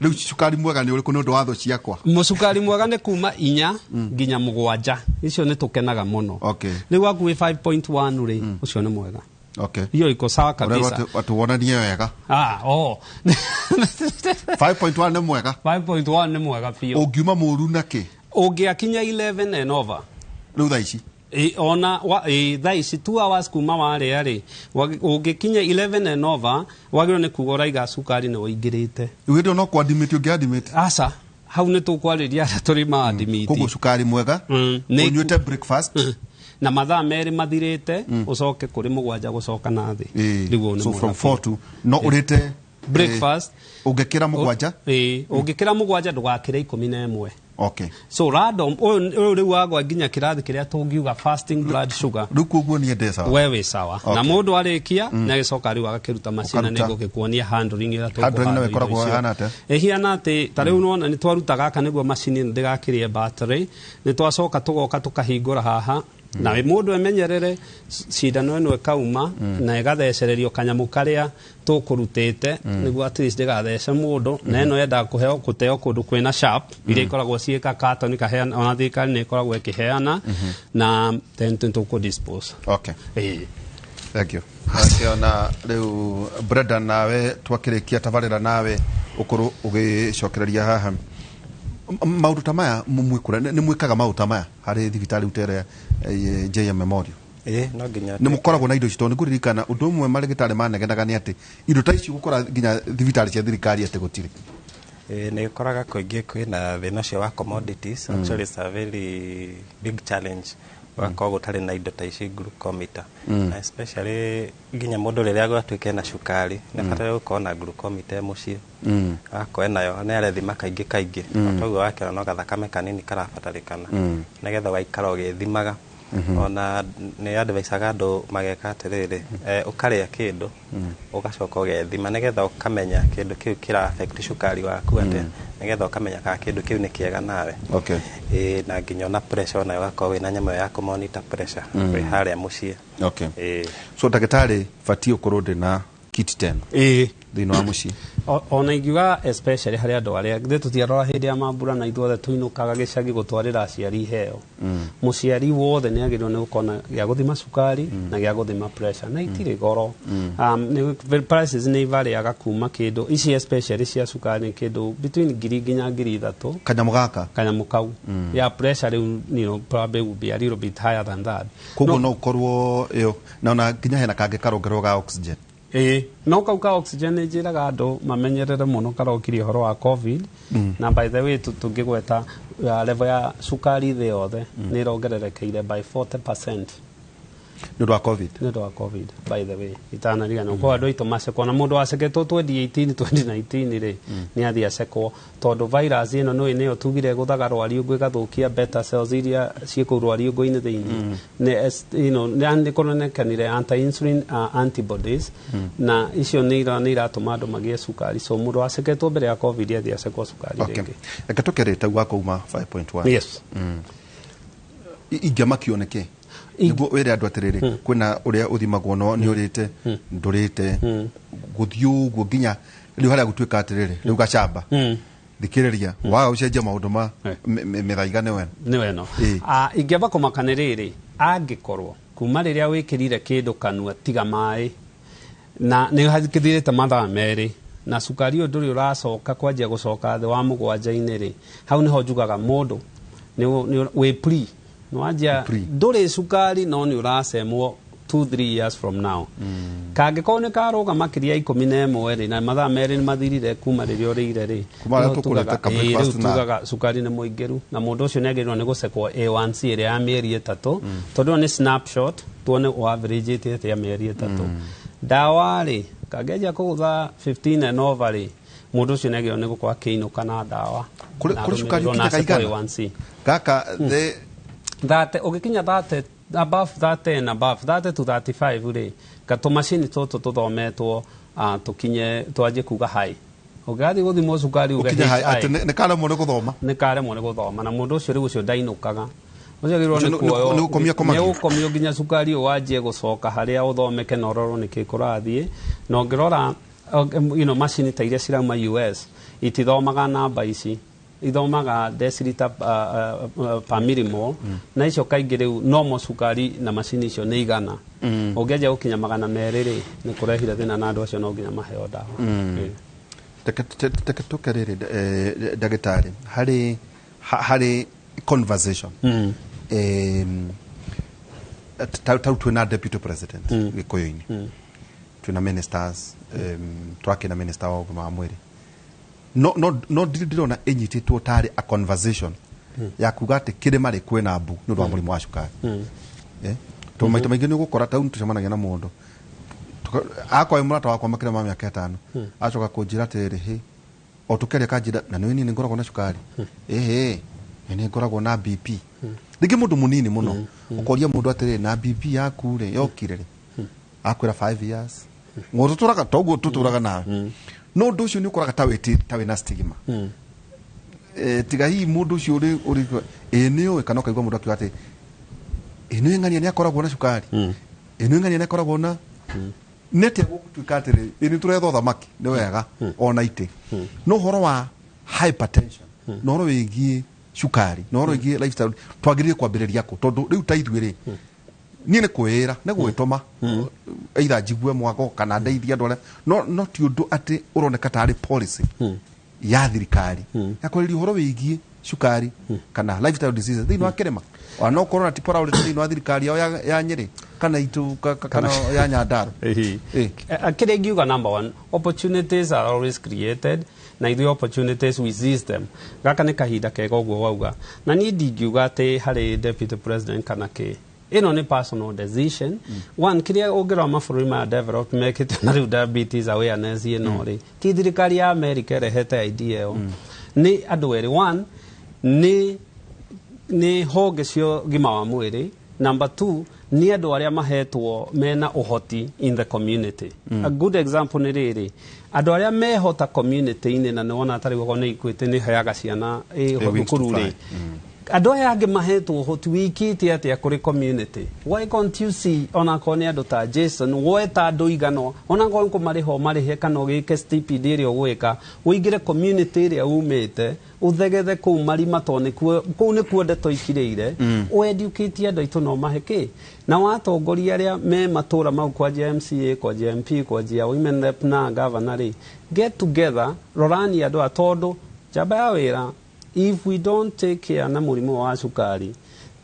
rĩu cukari mwega nĩ ũrĩkũ nĩ ũndũ wa thũ ciakwa mũcukari mwega nĩ kuma 4 nginya 7 icio nĩ tũkenaga mũno rĩu wakuĩ 5.1 rĩ ũcio nĩ mwega hiyo iko sawa kabisa watuonanie wega 5.1 nĩ mwega 5.1 nĩ mwega pio ũngiuma mũru nake ũngĩakinya 11 and over rĩu thaa ici ona thaa ici 2 hours kuma warĩa rĩ ũngĩkinya 11 and over wagĩrĩirwo nĩ kuga ũraiga cukari nĩ ũingĩrĩte rĩu hĩndĩ no kwandimĩte ũngĩandimĩte aca hau nĩ tũkwarĩria arĩa tũrĩ maandimĩti koguo cukari mwega ũnyuĩte breakfast na mathaa merĩ mathirĩte ũcoke kũrĩ mũgwanja gũcoka na thĩ rĩu so from 4 to no ũrĩte breakfast ũngĩkĩra mũgwanja ũngĩkĩra mũgwanja ndũgakĩre 11 so random ũyũ rĩu wagwa nginya kĩrathi kĩrĩa tũngiuga fasting blood sugar rĩu koguo niĩ ndĩ sawa wewe sawa na mũndũ arĩkia nĩ agĩcoka rĩu agakĩruta macini nĩ ngũgĩkuonia handling ĩrĩa tũkũhana ĩhiana atĩ ta rĩu nĩ twaruta gaka nĩguo macini ndĩgakĩrie battery nĩ twacoka tũgoka tũkahingũra haha na mũndũ emenyerere cindano ĩno ĩkauma na ĩgathecererio kanyamũ karĩa tũkũrutĩte nĩguo at least ndĩgathece mũndũ na ĩno yendaga gũteo kũndũ kwĩna sharp iria ikoragwo ciĩka katoni kaheana ona thirikari nĩ ĩkoragwo ĩkĩheana na then tũkũ dispose Thank you. Akiona riu Brenda nawe twakirikia tabarira nawe ukuru ugicokereria haha maundu ta maya mumwikura ni mwikaga maundu ta maya hari thibitari utere JM Memorial no nginya ni mukoragwo na indo cito ni kuririkana undu umwe marigitari manegenaga ni ati indo ta ici gukora nginya thibitari cia thirikari ati gutire ni koraga koingi kwina thina cio wa commodities actually it's a very big challenge wako gutari na indo ta ici glucometer especially nginya mundu riria gwatuike na cukari ni fatara gukorwo na glucometer mucie akoe nayo ni arethima kaingi toguo wakira no gathakame kanini karabatarikana nigetha waikara ugithimaga ona ni advice andu mageka atiriri ukaria kindu ugacoka ugethima nigetha ukamenya kindu kiu kira affect cukari waku ate nigetha ukamenya ka kindu kiu ni kiega nawe na nginya na pressure nayo wako wina nyama ya ku monitor pressure haria mucie so ndagitari fati ukorwo na kit 10 thino wa mucie ona ingiuga especially hari andu aria tutiarora hindi ya mambura na ithuothe tuinukaga gicagi gutwarira aciari heo muciari wothe ni agirwo ni gukona gia guthima cukari na gia guthima pressure na itire goro prices ni variaga kuma kindu ici especially cia cukari kindu between ngiri nginya ngiri 3 kanyamu kau ya pressure probably will be a little bit higher than that koguo no ukorwo iyo na ona nginya hena kange karongerwo ga oxygen no kauka oxygen njiraga andu mamenyerere muno karokiri horo wa covid na by the way tungigweta level ya sukari the yothe ni rongererekeire by 40% ndu wa covid by the way itana rigana kwa andu ito maceko na mundu aceketwo 2018 2019 ri ni athi acekwo tondu virus ino no ine otugire guthaga rwari ugwe gathukia beta cells iria ciiko rwari ugwe-ini thiini ni andi konekanire anti-insulin antibodies na icio ni iratuma andu magie sukari so mundu aceketwo mbere ya covid athi acekwo sukari ringi ekatokerete gwa kuma 5.1 yes ingema kioneke niguo were andu atiriri kwina uria uthimagwo no ni urite ndurite guthiu guo nginya riu haria gutuika atiriri riu gacamba thikiriria wa ucenjia maundu ma mithaiga ni weno ingeba kumakaniriri angikorwo kuma riria wikirire kindu kanua tiga mai na ni hathikithirite mathaa meri na sukari nduri uracoka kwanjia gucoka the wa mugwanja-ini ri hau niho njugaga mundu ni we pre nwajia nduri sukari no ni uracemwo 2-3 years from now kangĩkorwo nĩ karoga makiria 11 ri na mathaa meri ni mathirire kuma riria urire ri tugaga sukari ni muingiru na mundu ucio ni agirwo ni gucekwo A1C ĩrĩa ya mieri 3 tondu ni snapshot tuone o average ite ya mieri 3 dawa ri kageja kugutha 15 and over ri mundu ucio ni agirwo ni gukwa kiinuka na dawa kuri sukari ukinya A1C kaka that ugikinya that above that and above that to 35 ri gato machine toto tuthometwo tukinye twaje kuga high ugathi guthimo sukari ugathi ati ne kare mo ne guthoma na mundu ucio riu cio ndainukaga ucio girwo ni kuoyo ni ukomio nginya sukari waje gucoka haria uthomeke na uroro nikikurathie no ngirora machine ta iria cirauma US itithomaga namba ici ithomaga deciliter per millimole na icio kaingĩ riu normal sukari na macini icio nĩ igana ũngĩanjia gũkinya 200 ri nĩ kũrehire thĩna na andũ acio no nginya maheo ndawa teke rĩrĩ ndagĩtarĩ harĩ conversation tau twĩna deputy president gĩkũyũ-inĩ twĩna ministers twakĩna minister wa ũgima wa mwĩrĩ no ndirona enyititwo tari a conversation ya kuga ati kirima ri kwina mbu ni ndo murimu wa cukari to maita maingi ni gukora tau tucemanagia na mundu akwa imurata wakwa makira ma miaka 5 acoka kunjira atiri hi o tukeria kanjira na ni ngoragwo na cukari ni ngoragwo na BP ringi mundu munini muno ukoria mundu atiri na BP yaku ri yokire ri akwira 5 years ngoto turaga toguo tuturaga nawe no ndo ucio ni ukoraga tawe na stigma tiga hi mundu ucio uri enio kana kaigwa mundu akiwa ati enio ngania ni akoragwo na cukari enio ngania ni akoragwo na nete gutuika atiri ni turetho thamaki ni wega ona ite no horo wa hypertension no horo wigie cukari no horo wigie lifestyle twagirire kwambiriria ko tondu riu taithwe ri ni ne kwira ne gwitoma either jigue mwako kana ndeithia ndore no ti undu ati uroneka tari policy ya thirikari ya kweli horo wigie shukari kana lifestyle diseases thini wa kirema no corona ti pora uri thini wa thirikari ya Nyeri kana itu kana ya Nyandarua akire giuga number one, opportunities are always created na the opportunities we seize them. Gaka ni kahinda kega uguo wauga na ni ndingiuga ati hari deputy president kana ki ino ni personal decision. One kiria ungira mabũrũri ma developed mekite na riu diabetes awareness ino ri ti thirikari ya America rehete idea yo ni andu eri. One ni honge cio gima wa mwiri. Number two ni andu aria mahetwo mena uhoti in the community. A good example ni riri andu aria mehota community ini na niwona atari go ni ikwite ni heaga ciana thukuru ri andu aya angi mahetwo uhoti wikite atia kuri community. Why can't you see ona koni andu ta Jason weta andu igano ona ko kumariho marihe kana gike stupid iri ogwika uigire community iri umite uthegethe ku marima toni ku ni kuonde toikireire educate andu itu no maheke na watongoria aria me matura mau kwa MCA kwa MP kwa women rep na governor get together rorani andu atondu jaba ya wira. If we don't take care na murimu wa sukari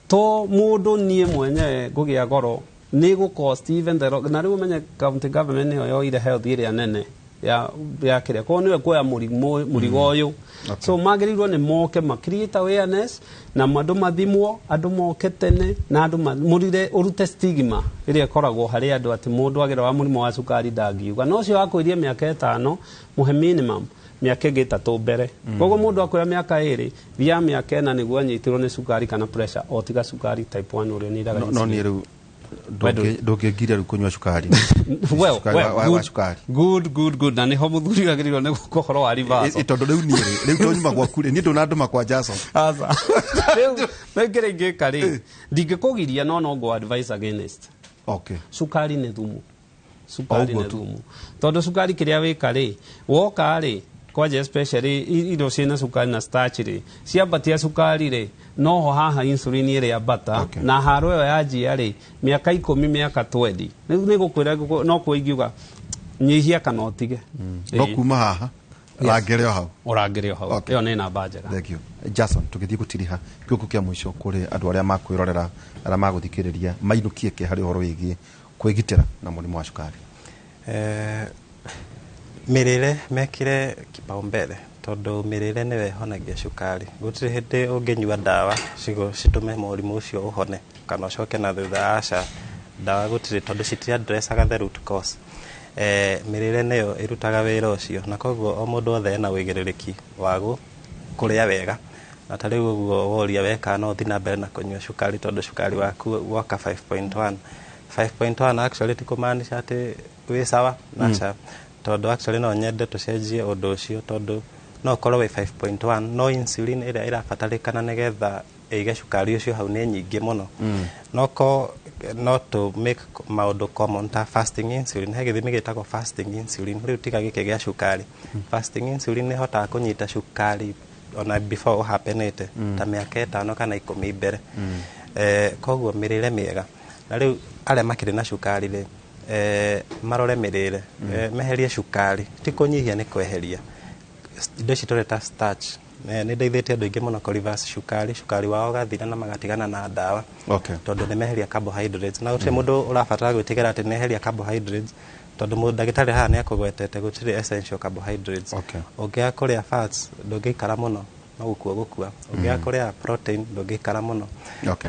to mundu nie mwenye gugia goro ni go cost even the na riu menye county government yo ire health area nene ya kire ko ni ko ya murigo uyu. So magirirwo ni moke ma create awareness na mandu mathimwo andu moke tene na andu murire urute stigma iria koragwo hari andu ati mundu agira wa murimu wa sukari ndagiuga no cio akwirie miaka 5 muhe minimum miaka 3 mbere kogo mundu akwira miaka 2 via miaka 4 niguo anyitirwo ni sukari kana pressure otiga sukari type 1 uri ni daga no ni riu ndũngĩgiria rĩu kũnyua cukari good na nĩho mũthuri agĩrĩirwo nĩ gũkorwo wa reverse tondũ rĩu tonyuma gwaku rĩ niĩ ndũnandũma kwa Jason rĩu mekĩre ingĩka rĩ ndingĩkũgiria no go advice against sukari nĩ thumu tondũ sukari kĩrĩa wĩka rĩ woka rĩ kwaje especially indo ciina sukari na starch ri ciambatia sukari ri no ho haha insulin iri ya bata na haro yo ya jia ri miaka 10 miaka 20 ni gukwira no kuigiuga nyihia kana otige no kuma haha urangere hau yo ni namba njega. Thank you Jason. Tukithii gutiriha kiuku kia mwisho kuri andu aria makwirorera aria maguthikiriria mainukie ke hari horo wigie kwigitira na murimu wa sukari mirire mekire kipaumbele tondu mirire niwe honagia sukari gutire hindi unginyua dawa citume murimu ucio uhone kana ucoke na thutha aca dawa gutire tondu citira addressaga the root cause. Mirire niyo irutaga wira ucio na koguo o mundu othe na wigiririki wagu kuria wega na tari uguo woria weka no thina mbere na kunyua sukari tondu sukari waku woka 5.1 actually tikumaanisha ati wi sawa nacha tondu actually no nyende tucenjie undu ucio tondu no korwo wi 5.1 no insulin ira irabatarikana nigetha ige sukari ucio hau ni nyingi muno no to make maundu common ta fasting insulin he githimi gitagwo fasting insulin riu tiga gike gia sukari fasting insulin ni hota kunyita sukari ona before hapenete ta miaka 5 kana 10 mbere koguo mirire miega na riu aria makiri na sukari ri marore mirire meherie sukari ti kunyihia ni kweheria indo citoreta starch ni ndeithite andu ingi muno reverse sukari wao gathira na magatigana na dawa tondu ni meheria carbohydrates na utre mundu urabatara gwitigera ati neheria carbohydrates tondu mundu ndagitari haha ni akugwetete gutire essential carbohydrates ungia kuria fats ndungikara muno no gukua ungia kuria protein ndungikara muno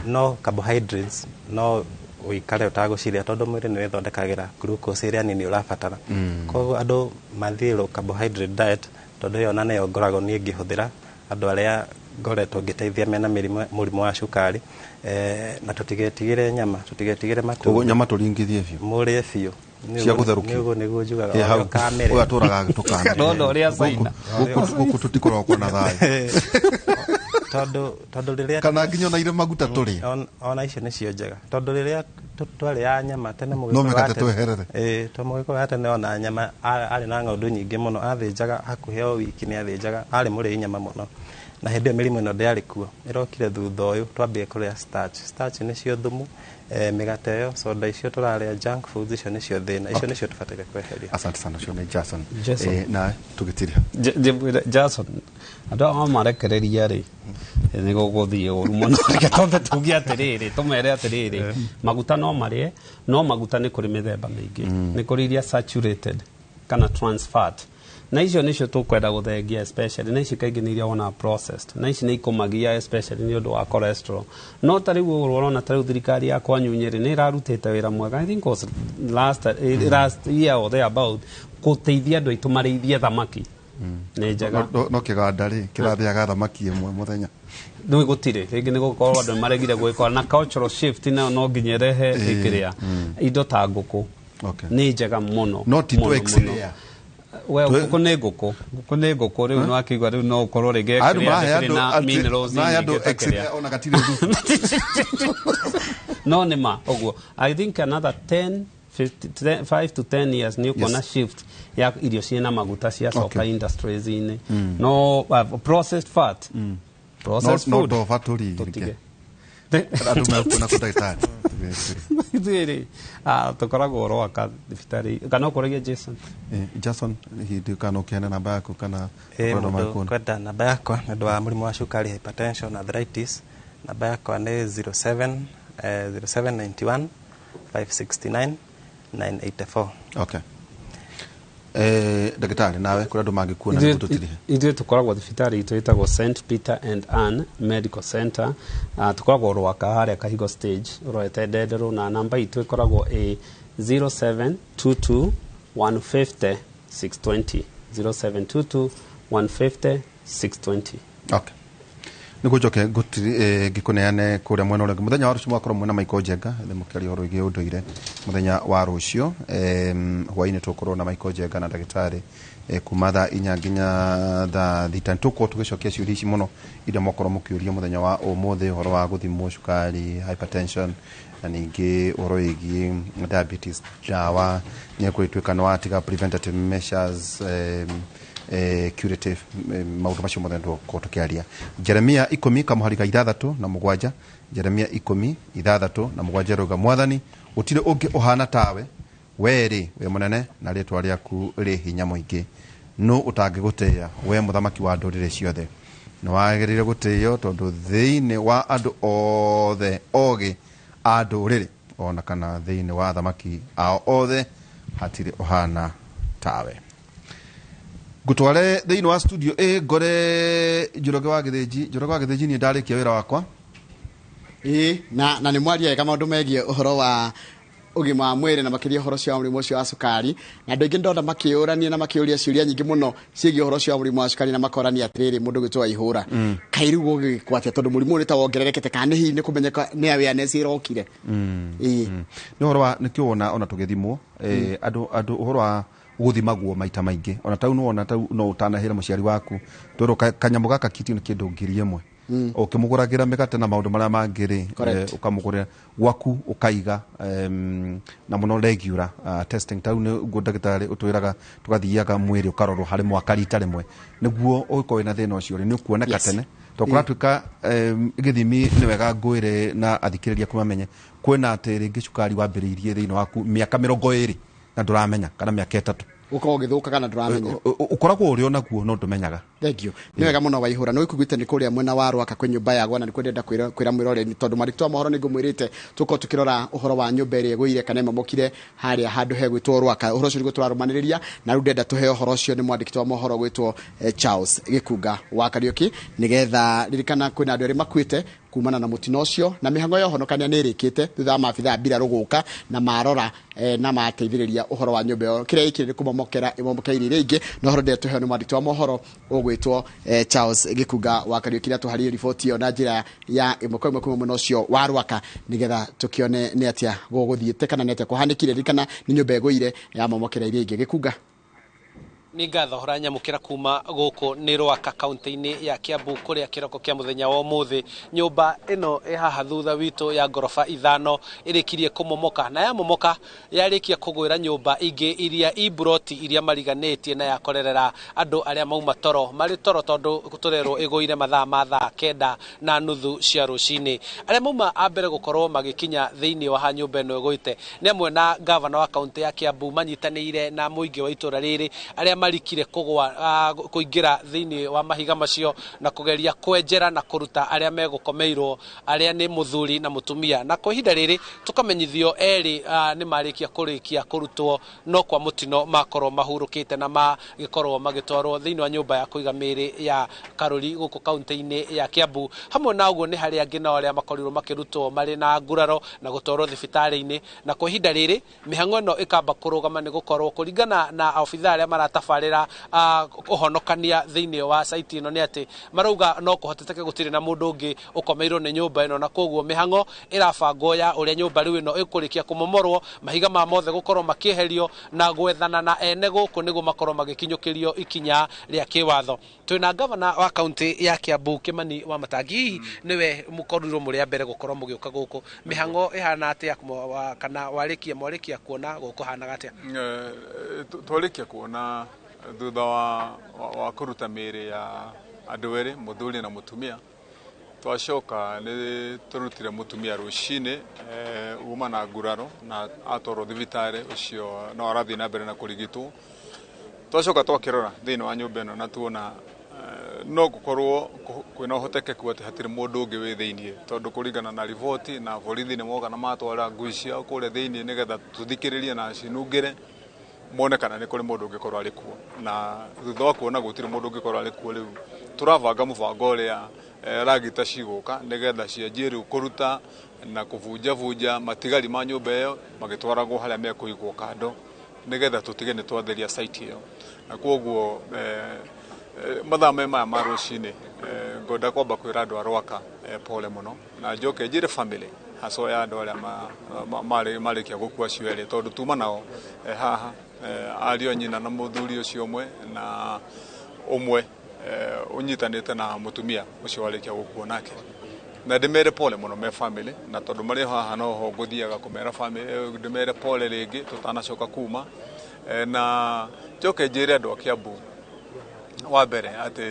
no carbohydrates no uikare utaguciria tondu mwiri ni withondekagira glucose iria nini urabatara koguo andu mathiro carbohydrate diet tondu yo nane ngorago ni ngihuthira andu aria ngoretwo ngiteithia mena murimu wa sukari na tutigetigire nyama tutigetigire matu koguo nyama turingithie biu murie biu cia gutherukio niguo njugaga kamere uga turaga gitukana no ria saina guku tutikorwo na thayo tondu riria kana nginya na ire maguta turi ona icio ni cio njega tondu riria twari ya nyama tene no mekate tweherere tomugiko hata ne ona nyama ari na ng'ondu nyingi muno athinjaga hakuhe o wiki ni athinjaga ari muri nyama muno na hĩndĩ ĩyo mĩrimũ ĩno ndĩarĩ kuo ĩrokire thutha ũyũ twambie kũrĩa starch nĩcio thumu mĩgate ĩyo soda icio tũrarĩa junk foods icio nĩcio thĩna icio nĩcio tũbataire kweheria. Asante sana cio nĩ Jason na tũgĩtiria Jason andũ a marekereria rĩ nĩ gũgũthiĩ ũru mũno reke tondũ tuge atĩrĩrĩ tũmere atĩrĩrĩ maguta no marĩe no maguta nĩ kũrĩ mĩthemba mĩingĩ nĩ kũrĩ iria saturated kana trans fat na icio nĩcio tũkwenda gũthengia especially na ici kaingĩ nĩ iria wona processed na ici nĩ ikumagia especially nĩ ũndũ wa cholesterol no ta rĩu ũrona ta rĩu thirikari ya kwanyu Nyeri nĩ ĩrarutĩte wĩra mwega I think was last year or there about gũteithia andũ aitũ marĩithie thamaki nĩ njega no kĩganda rĩ kĩrathĩaga thamaki ĩmwe mũthenya nĩ gũtirĩ rĩngĩ nĩ gũkorwo andũ maregire gwĩkora na cultural shift no nginya rehe ĩkĩrĩa indo ta ngũkũ nĩ njega mũno no ti to explain ngũkũ nĩ ngũkũ rĩu no akĩigua rĩu no ũkorwo rĩngĩ kĩrĩa na minerals ona gatirĩ no nĩ ma ũguo I think another 5 to 10 years nĩ ũkona shift ya irio ciĩna maguta cia soka industries-inĩ no processed fat processed food no factory andũ mekuna kũndagĩtarĩ ithuĩ tũkoragwo Rwaka thibitarĩ kana ũkũragia Jason hĩndĩ kana ũkĩheana namba yaku kana kwenda namba yakwa nĩ ũndũ wa mũrimũ wa cukari hypertension arthritis namba yakwa nĩ 0791 569 984. Okay. Ndagĩtarĩ nawe kũrĩa andũ mangĩkuona nĩ gũtũtirihe ithuĩ tũkoragwo thibitarĩ itũ ĩtagwo St Peter and Anne Medical Center tũkoragwo Rwaka harĩa Kahigo stage ũroete ndenderũ na namba itũ ĩkoragwo 0722 150 620 0722 150 620. Okay. Nĩgũcoke ngĩkũneane kũrĩa mwena ũrĩa mũthenya wa rũciũ mwakorwo mwena Michael Njenga mũkĩaria ũhoro wĩgiĩ ũndũire mũthenya wa rũciũ hwaĩ-inĩ tũkorwo na Michael Njenga na ndagĩtarĩ kuma thaa 4 nginya thaa 5 tũkorwo tũgĩcokia ciũria ici mũno iria mwakorwo mũkĩũria mũthenya wa ũmũthĩ ũhoro wa gũthimwo cukari hypertension na ningĩ ũhoro wĩgiĩ diabetes ndawa nĩ kũrĩtuĩka nĩ watiga preventative measures curative maũndũ macio mothe ndũkorwo tũkĩaria Jeremia 10:6 Jeremia 10:6 rauga mwathani gũtirĩ ũngĩ ũhana tawe werĩ we mũnene na rĩtwa rĩaku rĩ hinya mũingĩ no ũtangĩgũtĩĩa we mũthamaki wa ndũrĩrĩ ciothe nĩ wagĩrĩire gũtĩĩo tondũ thĩinĩ wa andũ othe ogĩ a ndũrĩrĩ ona kana thĩinĩ wa thamaki ao othe hatirĩ ũhana tawe. Gutware thĩinĩ wa studio ngore Njoroge wa Gĩthĩnji nĩ ndarĩkia wĩra wakwa na nĩ mwaria wega maũndũ megiĩ ũhoro wa ũgima wa mwĩrĩ na makĩria ũhoro cia mũrimũ ũcio wa cukari na andũ aingĩ ndona makĩũrania na makĩũria ciũria nyingĩ mũno ciĩgiĩ ũhoro cia mũrimũ wa cukari na makorania atĩrĩrĩ mũndũ gwĩtwo Ihũra kairũ gũgĩkwo atĩa tondũ mũrimũ ũrĩ ta wongererekete kana hihi nĩ kũmenyeka nĩ awareness ĩrokire nĩ ũhoro wa nĩkĩo wona ona tũgĩthimwo andũ ũhoro wa gũthimagwo maita maingĩ ona tau no ũtanahĩra mũciari waku tondũ kanyamũ gaka kitio nĩ kĩndũ ngiri ĩmwe ukimuguragĩra mĩgate na maũndũ marĩa mangĩ ukamugurĩra gwaku ukaiga na mũno regular testing tau nĩ guo ndagĩtarĩ ũtwĩraga tũgathiaga mwĩrĩ ũkarorwo harĩ mwaka rita rĩmwe nĩguo ũgĩkorwo na thĩna ũcio nĩ ũkuoneka tene tũkũratuĩka gĩthimi nĩ wega ngwĩre na athikĩrĩria kumamenye kwĩna atĩ rĩngĩ cukari wambĩrĩirie thĩinĩ waku mĩaka 20 na ndũramenya kana mĩaka 3 uko githuka kana ndũramenya ukoragwo uri onaguo no ndũmenyaga. Thank you. Nĩ wega mũno Waihũra no ikugwĩte nĩ kũrĩa mwena wa Rwaka kwĩ nyũmba yagwa na nĩ kwenda kwĩra mwĩroreri tondũ marĩtwa mohoro nĩ ngũmwĩrĩte tuko tukirora ũhoro wa nyũmba ĩrĩa ĩgũire kana mamokire harĩa handũ he gwĩtwo Rwaka ũhoro ũcio nĩ tũrarumanĩrĩria na rĩu ndenda tũheo ũhoro ũcio nĩ mwandĩki wa mohoro gwĩtwo Charles Gĩkunga wa Kariuki nĩgetha ririkana kwĩna andũ arĩa makuĩte kumana na mutino ũcio na mihango ya honokania nĩ ĩrĩkĩte thutha maabitha mbira rũgũka na marora na mateithĩrĩria ũhoro wa nyũmba ĩyo kĩrĩa ikĩrĩ kũmomokera ĩmomokeire rĩngĩ no ũhoro ndenda tũheo nĩ mwandĩki wa mohoro ũgwĩtwo Charles Gĩkunga wa Kariuki na tũharĩrie riboti ĩyo na njĩra ya ĩmwe kwa mwena ũcio wa Rwaka nĩgetha tũkĩone nĩ atĩa gũgũthiĩte kana nĩ atĩa kũhanĩkire ririkana nĩ nyũmba ĩgũire ya momokera iria ingĩ Gĩkunga. Ni ngatho hora nyamukira kuma guku ni Rwaka kaunti-ini ya Kiambu kuria kiroko kia muthenya wa umuthi nyumba ino haha thutha witu ya gorofa 5 irikirie kumomoka na ya momoka yarikia kugwira nyumba ingi iria ibroti iria mariganitie na yakorerera andu aria mauma toro mari toro tondu turerwo igwire mathaa ma thaa 9:30 cia rucini aria mauma ambere gukorwo magikinya thiini wa nyumba ino igwite ni amwe na governor wa kaunti ya Kiambu manyitanire na muingi wa itura riri aria marikire kugwa kuingira thiini wa mahiga macio na kugeria kwenjera na kuruta aria megukomeirwo aria ni muthuri na mutumia na kwa ihinda riri tukamenyithio eri ni marikia kurikia kurutwo no kwa mutino makorwo mahurukite na magikorwo magitwarwo thiini wa nyumba ya kuiga miri ya Karuri guku kaunti-ini ya Kiambu hamwe na uguo ni hari angi na aria makorirwo makirutwo mari na nguraro na gutwarwo thibitari-ini na kwa ihinda riri mihango ino ikamba kurugama ni gukorwo kuringana na ofitha aria maratafarira kuhonokania thiini wa site ino ni ati marauga no kuhoteteke gutire na mundu ungi ukomeirwo ni nyumba ino na koguo mihango irabangwo ya uria nyumba riu ino ikurikia kumomorwo mahiga ma mothe gukorwo makieherio na gwethana na ene guku niguo makorwo magikinyukirio ikinya ria kiwatho twina governor wa kaunti ya Kiambu Kimani wa Matangi niwe mukorirwo muri mbere gukorwo mugiuka guku mihango ihana atia kana mwarikia kuona guku hana atia twarikia kuona thutha wa kuruta miri ya andu eri muthuri na mutumia twacoka ni turutire mutumia rucini uma na nguraro na atoro thibitari ucio no arathi na mbere na kurigitwo twacoka twakirora thiini wa nyumba ino na tuona no gukorwo kwina hotekeku ati hatire mundu ungi wi thiini tondu kuringana na riboti na borithi ni moga na matwara ngui ciao kuria thiini nigetha tuthikiririe na cinungire mone kana ni kuri mundu ungikorwo ari kuo na thutha wa kuona gutire mundu ungikorwo ari kuo riu turavanga mubango uria ragita ciguka nigetha cianjie riu kuruta na kuvunja matigari ma nyumba iyo magitwaragwo haria mekuigwo kando nigetha tutige ni twatheria site iyo na koguo mathaa maya ma rucini ngoda kwamba kwira andu a Rwaka pole muno na njoke njire family haso ya andu aria marikia gukua ciwere tondu tuma nao haha ario nyina na muthuri ucio umwe na umwe unyitanite na mutumia ucio warikia gukua nake na ndimere pole muno me family na tondu mari haha no ho nguthiaga kumera family ndimere pole ringi tutanacoka kuma na njoke njire andu a Kiambu wa mbere ati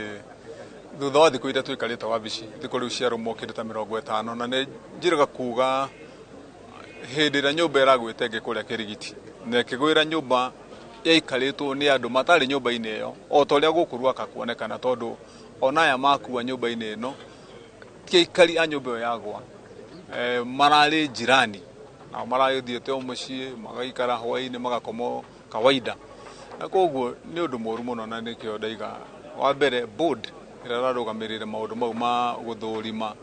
thutha wa thiku iria twikarite wabici thiku riu cia rumokire ta 50 na ni njiraga kuga hindi ria nyumba iragwite ngikuria kirigiti na ikigwira nyumba yaikaritwo ni andu matari nyumba-ini iyo o toria guku Rwaka kuonekana tondu onaya makua nyumba-ini ino tiikari a nyumba iyo yagwa marari jirani na maragithiete o mucii magaikara hwaini magakomo kawaida na koguo ni undu moru muno na nikio ndaiga wa mbere board irarugamirire maundu mau ma guthurima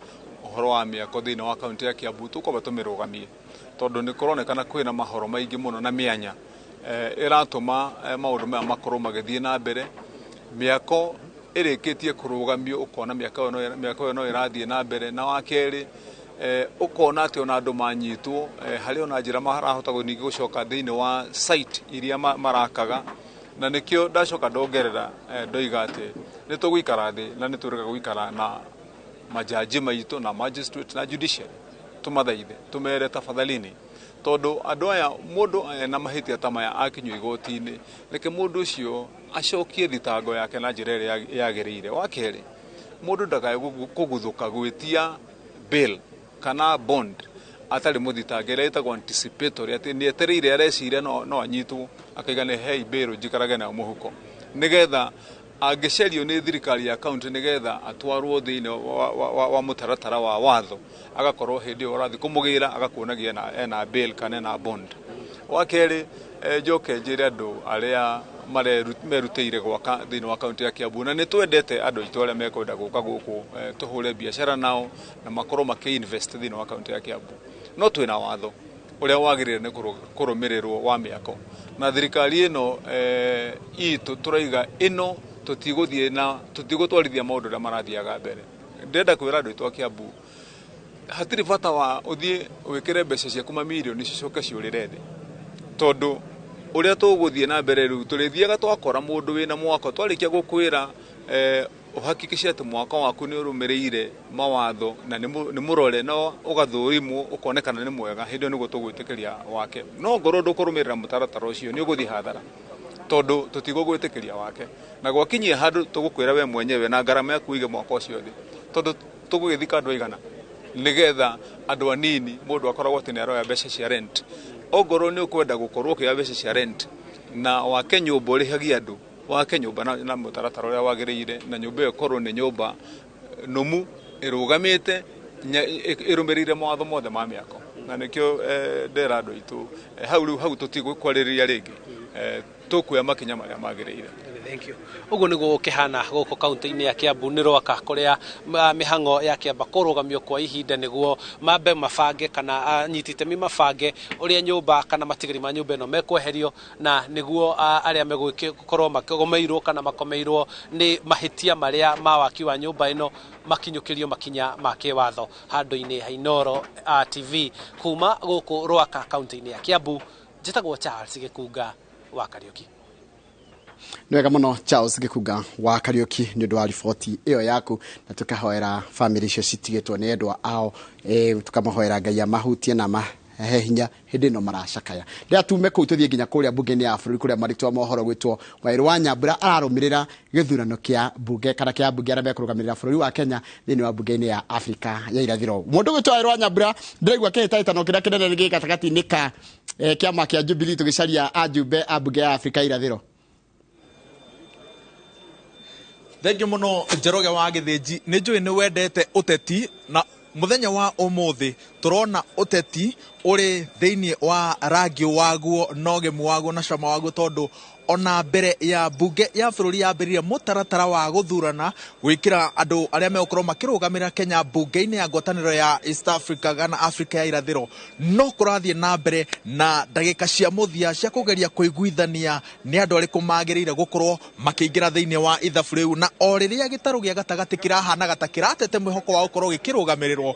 uhoro wa miako thiini wa kaunti ya Kiambu tukoba tumirugamie tondu ni kuronekana kwina mahoro maingi muno na mianya iratuma maundu maya makorwo magithie na mbere miako irikitie kurugamio ukona miako ino no irathie na mbere na wa keri ukona ati ona andu manyitwo hari ona njira marahota guningi gucoka thiini wa site iria marakaga na nikio ndacoka ndongerera ndoiga ati ni tugwikara thi na ni turega gwikara na majaji maitu na magistrate na judiciary tumathaithe tumere tafadhalini tondu andu aya mundu na mahitia tamaya akinywa igoti-ini reke mundu ucio acokie thitango yake na njira iria yagirire wa keri mundu ndakae kuguthuka gwitia bail kana bond atari muthitangire itagwo anticipatory ati ni etereire areciria no anyitwo akaigane hei bail njikarage na muhuko nigetha angicerio ni thirikari ya county nigetha atwarwo thiini wa mutaratara wa watho agakorwo hindi urathi kumugira agakuonagia na bail kana na bond wa keri njoke njire andu aria merutire gwaka thiini wa kaunti ya Kiambu na ni twendete andu itu aria mekwenda guka guku tuhure biashara nao na makorwo makiinvest thiini wa kaunti ya Kiambu no twina watho uria wagirire ni kurumirirwo wa miako na thirikari ino itu turaiga ino tutiguthie na tutigutwarithia maundu ria marathiaga mbere ndenda kwira andu itu a Kiambu hatiri bata wa uthie wikire mbeca ciaku mamilioni cicoke ciurire thi tondu uria tuguthie na mbere riu turithiaga twakora mundu wina mwako twarikia gukwira uhakikishe ati mwaka waku ni urumirire mawatho na ni murore no ugathurimwo ukonekana ni mwega hindu niguo tugwitikiria wake no ngoro ndukurumirira mutaratara ucio ni uguthie hathara tondu tutigugwitikiria wake na gwakinyia handu tugukwira we mwenyewe na ngarama yaku ige mwaka ucio thi tondu tugugithika andu aigana nigetha andu anini mundu akoragwo ati ni aroya mbeca cia rent ogoro ni ukwenda gukorwo kia mbeca cia rent na wake nyumba rihagia andu wake nyumba na mutaratara uria wagiriire na nyumba ikorwo ni nyumba nomu irugamite irumirire mawatho mothe ma miako na nikio ndera andu itu hau tutigukwaririria ringi tukuya makinya maria magiriire. Thank you. Uguo niguo kihana guku kaunti-ini ya Kiambu ni Rwaka kuria mihango ya kiamba kurugamio kwa ihinda niguo mambe mabange kana nyititemi mabange uria nyumba kana matigiri ma nyumba ino mekweherio na niguo aria megũkorwo makomeirwo kana makomeirwo ni mahitia maria ma waki wa nyumba ino makinyukirio makinya ma kiwatho handu-ini ha Inooro TV kuma guku Rwaka kaunti-ini ya Kiambu njitagwo Charles Gikunga wa Kariuki. Nwega muno Charles Gikunga wa Kariuki ni undu wa riboti iyo yaku na tukahoera family icio citigitwo ni endwa ao tukamahoera Ngai amahutie na mahe hinya hindi no maracakaya ndia tume kuu tuthie nginya kuria bunge-ini ya bururi kuria maritwa mohoro gwitwo Wairu wa Nyambura ararumirira githurano kia bunge kana kia bunge aria mekurugamirira bururi wa Kenya thini wa bunge-ini ya Afrika ya irathiro mundu gwitwo Wairu wa Nyambura ndiraigua kihitaitano kiria kinene ni gatagatini ka kiama kia Jubilee tugicaria ajumbe a bunge ya Afrika irathiro. Thengi muno Njoroge wa Githinji ni njui ni wendete uteti na muthenya wa umuthi turona uteti uri thiini wa rangi waguo nogemu waguo na cama waguo tondu ona mbere ya bunge ya bururi yambiririe mutaratara wa guthurana gwikira andu aria megukorwo makirugamirira Kenya bunge-ini ya ngwataniro ya East Africa kana Africa ya irathiro no kurathie na mbere na ndagika cia muthia cia kugeria kuiguithania ni andu ariku magiriire gukorwo makiingira thiini wa ithabu riu na oriria gitaru gia gatagati kirahana ta kiratete mwihoko wa gukorwo gikirugamirirwo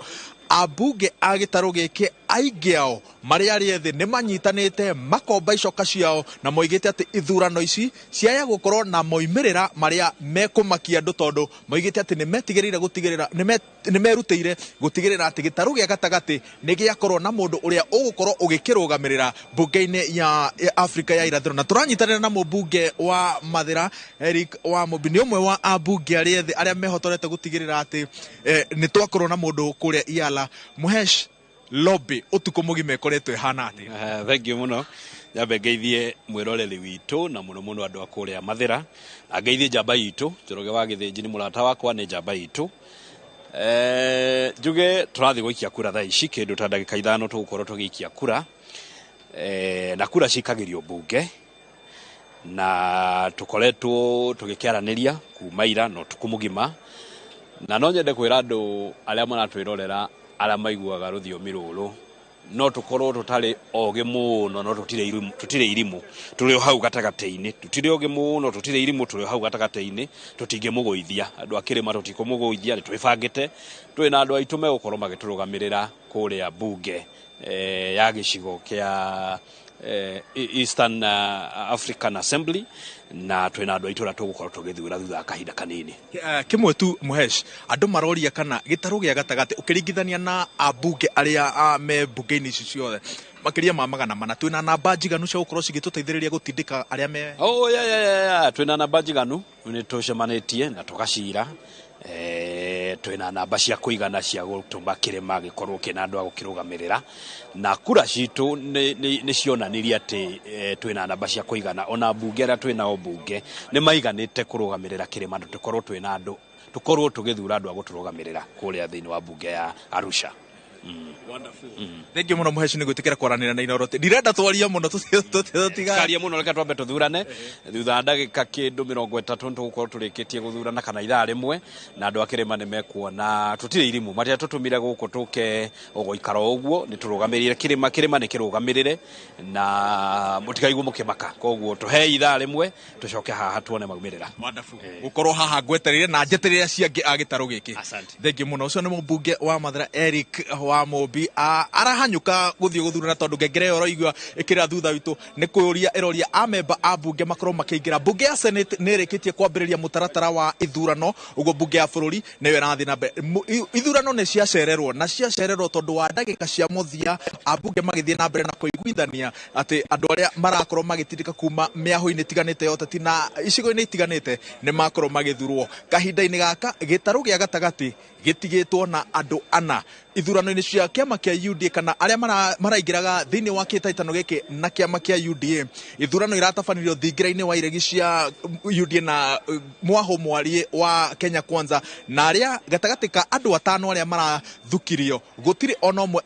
abunge a gitaru giki aingi ao mari ari ethi ni manyitanite makomba icoka ciao na moigite ati ithurano ici ciaya gukorwo na moimirira maria mekumakia andu tondu moigite ati ni metigirire gutigirira ni merutire gutigirira ati gitaru gia gatagati ni giakorwo na mundu uria ugukorwo ugikirugamirira bunge-ini ya Afrika ya irathiro na turanyitanira na mubunge wa Mathira Eric wa Mubini umwe wa abunge ari ethi aria mehotorete gutigirira ati ni twakorwo na mundu kuria iala Muhesh lobby utuko mugime ikoretwo ihana ati. Thank you muno nyambe ngeithie mwiroreri witu na muno muno andu akuria Mathira ngeithie njamba itu Njoroge wa Githinji ni murata wakwa ni njamba itu njuge turathi gwikia kura thaa ici kindu ta ndagika 5 tugukorwo tugiikia kura na kura cikagirio bunge na tukoretwo tugikiaraniria kuma ira no tukumugima na no nyende kwira andu aria maratwirorera aria maiguaga ruthiomi ruru no tukorwo tutari oge muno no tutire irimu turi hau gatagati-ini tutire oge muno tutire irimu turi hau gatagati-ini tutingemuguithia andu akirima tutikumuguithia ni twibangite twina andu aitu megukorwo magiturugamirira kuria bunge ya gicigo kia Eastern African Assembly na twina andu aitu tugukorwo tugithura thutha kahinda kanini kimwe tu Muhesh andu maroria kana gitaru gia gatagati ukiringithania na abunge aria me bunge-ini ici ciothe makiria ma magana mana twina namba njiganu cia gukorwo cigituteithiriria gutindika aria me twina namba njiganu ni tucemanitie na tugacira twina namba cia kuigana cia gutuma kirima gikorwo kina andu agukirugamirira na kura citu ni cionaniria ati twina namba cia kuigana ona bunge aria twina o bunge ni maiganite kurugamirira kirima tukorwo twina andu tukorwo tugithura andu aguturugamirira kuria thiini wa bunge ya Arusha. Wonderful. Thank you muno Muhesh ni gwitikira kwaranira na Inooro. Ndirenda twaria muno tutigaria muno reka twambe tuthurane thutha ndagika kindu 30 tugukorwo turikitie guthurana kana ithaa rimwe na andu akirima ni mekuona tutire irimu maria tutumire guku tuke ugoikara uguo ni turugamirire kirima ni kirugamirire na mutikaigu mukimaka koguo tuhe ithaa rimwe tucoke haha tuone maumirira. Wonderful. Gukorwo haha ngweterire na njeterire ciangi agitaru giki. Thank you muno. Ucio ni mubunge wa Mathira Eric wa wa Mombi arahanyuka guthio guthurana tondu ngengere oro igwa ikira thutha witu ni kuria eroria amemba a bunge makorwo makiingira bunge ya Senate nerikitie kwambiriria mutaratara wa ithurano ugo bunge ya bururi niwe rathi na ithurano ne ciacererwo na ciacererwo tondu wa ndagika cia muthia abunge magithie na mbere na kuiguithania ati andu aria marakorwo magitindika kuma miaho-ini tiganite yoteti na icigo-ini itiganite ni makorwo magithurwo kahinda-ini gaka gitaru gia gatagati gitigitwo na andu ana ithurano-ini cia kiama kia UDA kana aria maraingiraga thiini wa kitaitano giki na kiama kia UDA ithurano iratabanirio thingira-ini wa iregi cia UDA na mwaho mwarie wa Kenya Kwanza na aria gatagati ka andu atano aria marathukirio gutiri ona umwe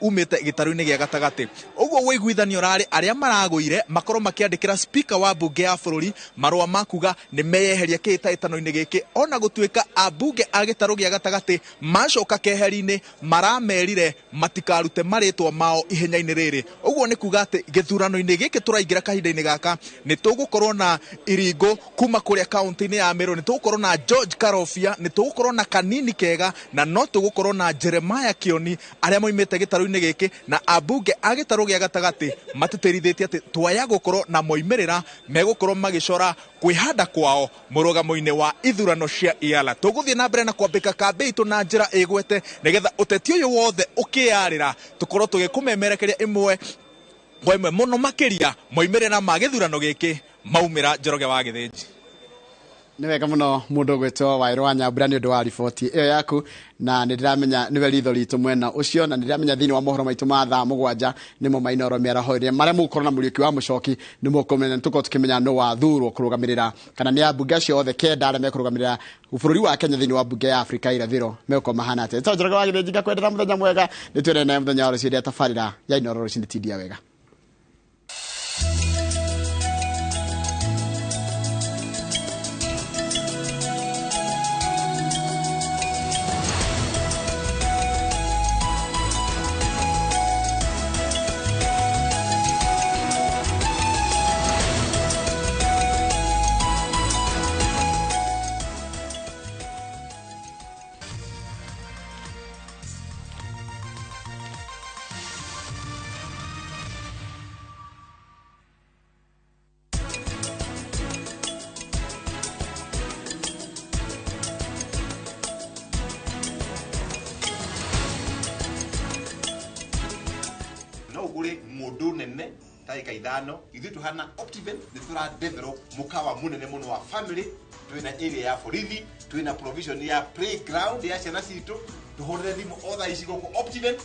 umite gitaru-ini gia gatagati uguo wiguithanio rari aria maragwire makorwo makiandikira speaker wa bunge ya bururi marua makuga ni meyeheria kitaitano-ini giki ona gutuika abunge a gitaru gia gatagati macoka keheri-ini maramerire matikarute maritwa mao ihenya-ini riri uguo ni kuga ati githurano-ini giki turaingira kahinda-ini gaka ni tugukorwo na iringo kuma kuria kaunti-ini ya Meru ni tugukorwo na George Karofia ni tugukorwo na Kanini Kega na no tugukorwo na Jeremiah Kioni aria moimite gitaru-ini giki na abunge a gitaru gia gatagati matitirithitie ati twaya gukorwo na moimerera megukorwo magicora kwihanda kwao murugamo-ini wa ithurano cia iala tuguthie na mbere na kwambika kambe itu na njira igwete nigetha uteti uyu wothe ukiarira tukorwo tugikumemerekeria imwe kwa imwe muno makiria moimerera ma githurano giki maumira Njoroge wa Githinji ni wega muno mundu gwetwo Wairo wa Nyambura ni undu wa riboti iyo yaku na ndiramenya niwe ritho ritu mwena ucio na ndiramenya thini wa mohoro maitu ma thaa 7 nimo mainoro miarahoire maria mukorwo na muriuki wa mucoki ni mukomenya tuko tukimenya no wathurwo kurugamirira kana ni abunge acio othe kenda aria mekurugamirira bururi wa Kenya thini wa bunge ya Afrika irathiro meko mahana ate to Njoroge wa Githinji ngakwendera muthenya mwega ni twere na muthenya wa rucio tafarira ya inoro rucio tidia wega. mundu nene taika ithano ithu tuhana Optiven ni tura develop mukawa munene muno wa family twina area ya borithi twina provision ya playground ya ciana citu tuhorere thimu otha icigo ku Optiven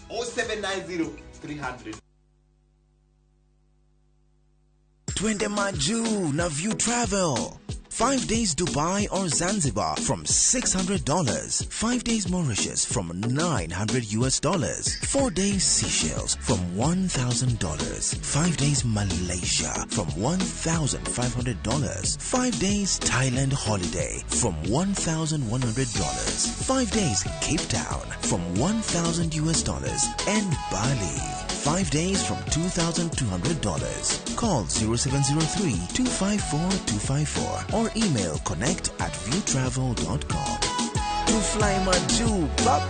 0790 300 Twende Maju na View Travel. 5 days Dubai or Zanzibar from $600. 5 days Mauritius from $900. 4 days Seychelles from $1,000. 5 days Malaysia from $1,500. 5 days Thailand holiday from $1,100. 5 days Cape Town from $1,000 and Bali. 5 days from $2,200. Call 0703-254-254 or email connect@viewtravel.com. To fly Maju, bub.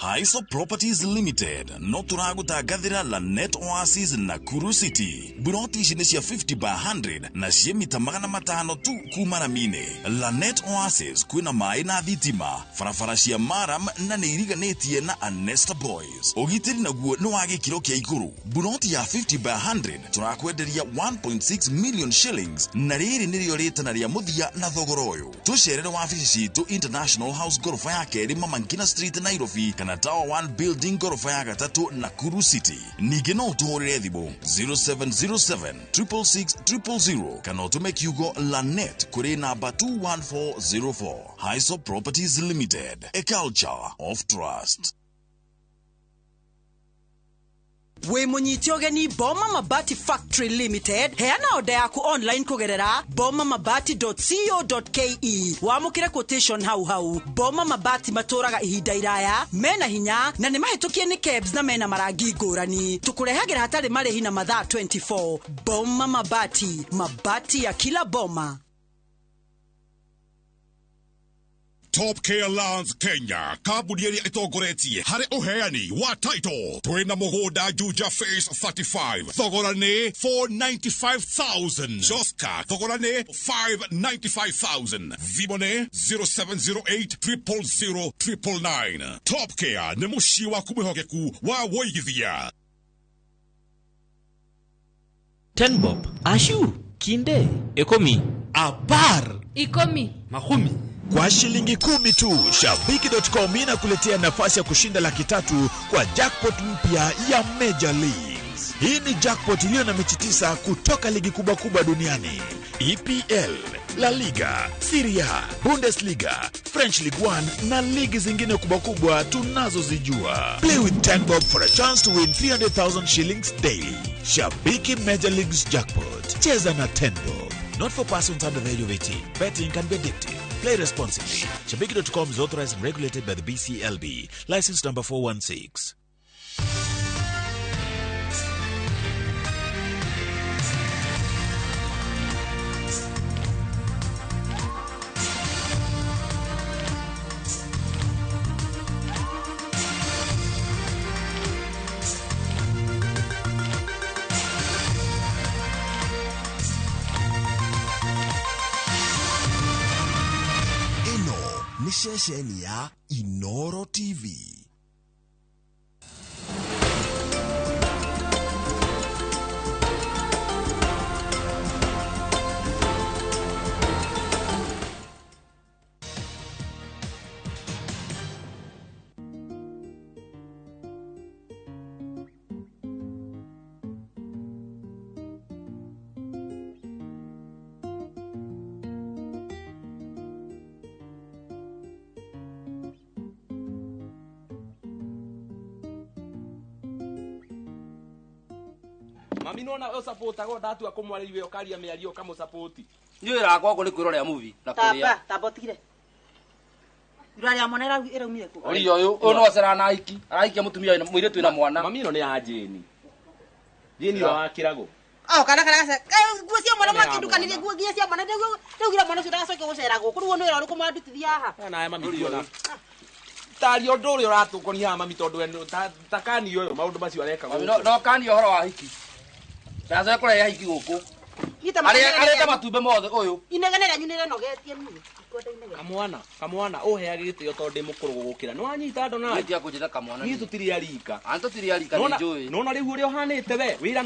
Haiso Properties Limited no turagutagathira la Net Oasis na Kuru City buroti ici cia 50 by 100 na cie mita 500 tu kuma na mine. La Net Oasis kwina mai na thitima farafara cia maram na niriganetie na Anesta Boys ugitiri naguo no wage kiro kia iguru buroti ya 50 by 100 turakwenderia 1.6 million shillings na riri nirio ritana ria muthia na thogoro uyu tucerere wabici citu International House gorofa ya keri Mamankina Street Nairobi kana Tower 1 Building gorofa ya gatatu Nakuru City. Nige no tuhorere thimu 0707 666 000 kana utume kiugo Lanet kuri namba 21404. Haiso Properties Limited, a culture of trust. We munyitio geni Boma Mabati Factory Limited heana oda yaku online kugerera bomamabati.co.ke wamukire quotation hau Boma Mabati maturaga ihinda iraya mena hinya na nimahitukie ni kebs na mena marangi ngurani tukurehagira hatari marehi na mathaa 24. Boma Mabati, mabati ya kila boma. Top Care Lands Kenya kambuni iria itongoretie hari uheani wa title twina muгunda Juja Phase 35 thogora ni 495,000 Joska thogora ni 595,000 Vimone 0708 Top Care ni mushi wa kumwihokeku wa woigithia. Tenbob ashu kinde ekomi apar ikomi makumi kwa shilingi 10 tu. Shabiki.com inakuletea nafasi ya kushinda $300,000 kwa jackpot mpya ya Major Leagues. Hii ni jackpot iliyo na mechi 9 kutoka ligi kubwa duniani: EPL, La Liga, Serie A, Bundesliga, French League 1 na ligi zingine kubwa tunazozijua. Play with Tenbob for a chance to win 300,000 shillings daily. Shabiki Major Leagues jackpot. Cheza na Tenbob. Not for persons under the age of 18. Betting can be addictive. Play responsibly. Shabiki.com is authorized and regulated by the BCLB. License number 416. Shesheni ya Inoro TV. Mami nona o support ago ndatu akomwaririwe okaria miario kamo support. Niyo irakwa ko ni kwirorera movie na kuria. Tabotigire. Iraria monera iraumire ku. Ori oyo ono cera na iki. Araikia mutumia ina mwire twina mwana. Mami no ni ajeni. Jeni wa kirago. Kana guo cia mwana mwakindukanire guo gia cia mwana ndio gira mwana cio ndacoke gucera guku ruo no ira kumandutithia haha. Na mami ndiona. Tario nduri uratukonia haha mami tondu takani oyo maundu macio areka go. No kani ohoro wa hiki. Ndaza kora ya hiki guku. Areta matumbe mothe uyu. Inegenera nyunire nogetie mimi. Kamwana uheage gitio tondu mukuru gugukira. No anyita ndo na. Ngitia kujita kamwana. Ni tutiri arika. Anto tiri arika ni njui. No na riu uri ohanite we.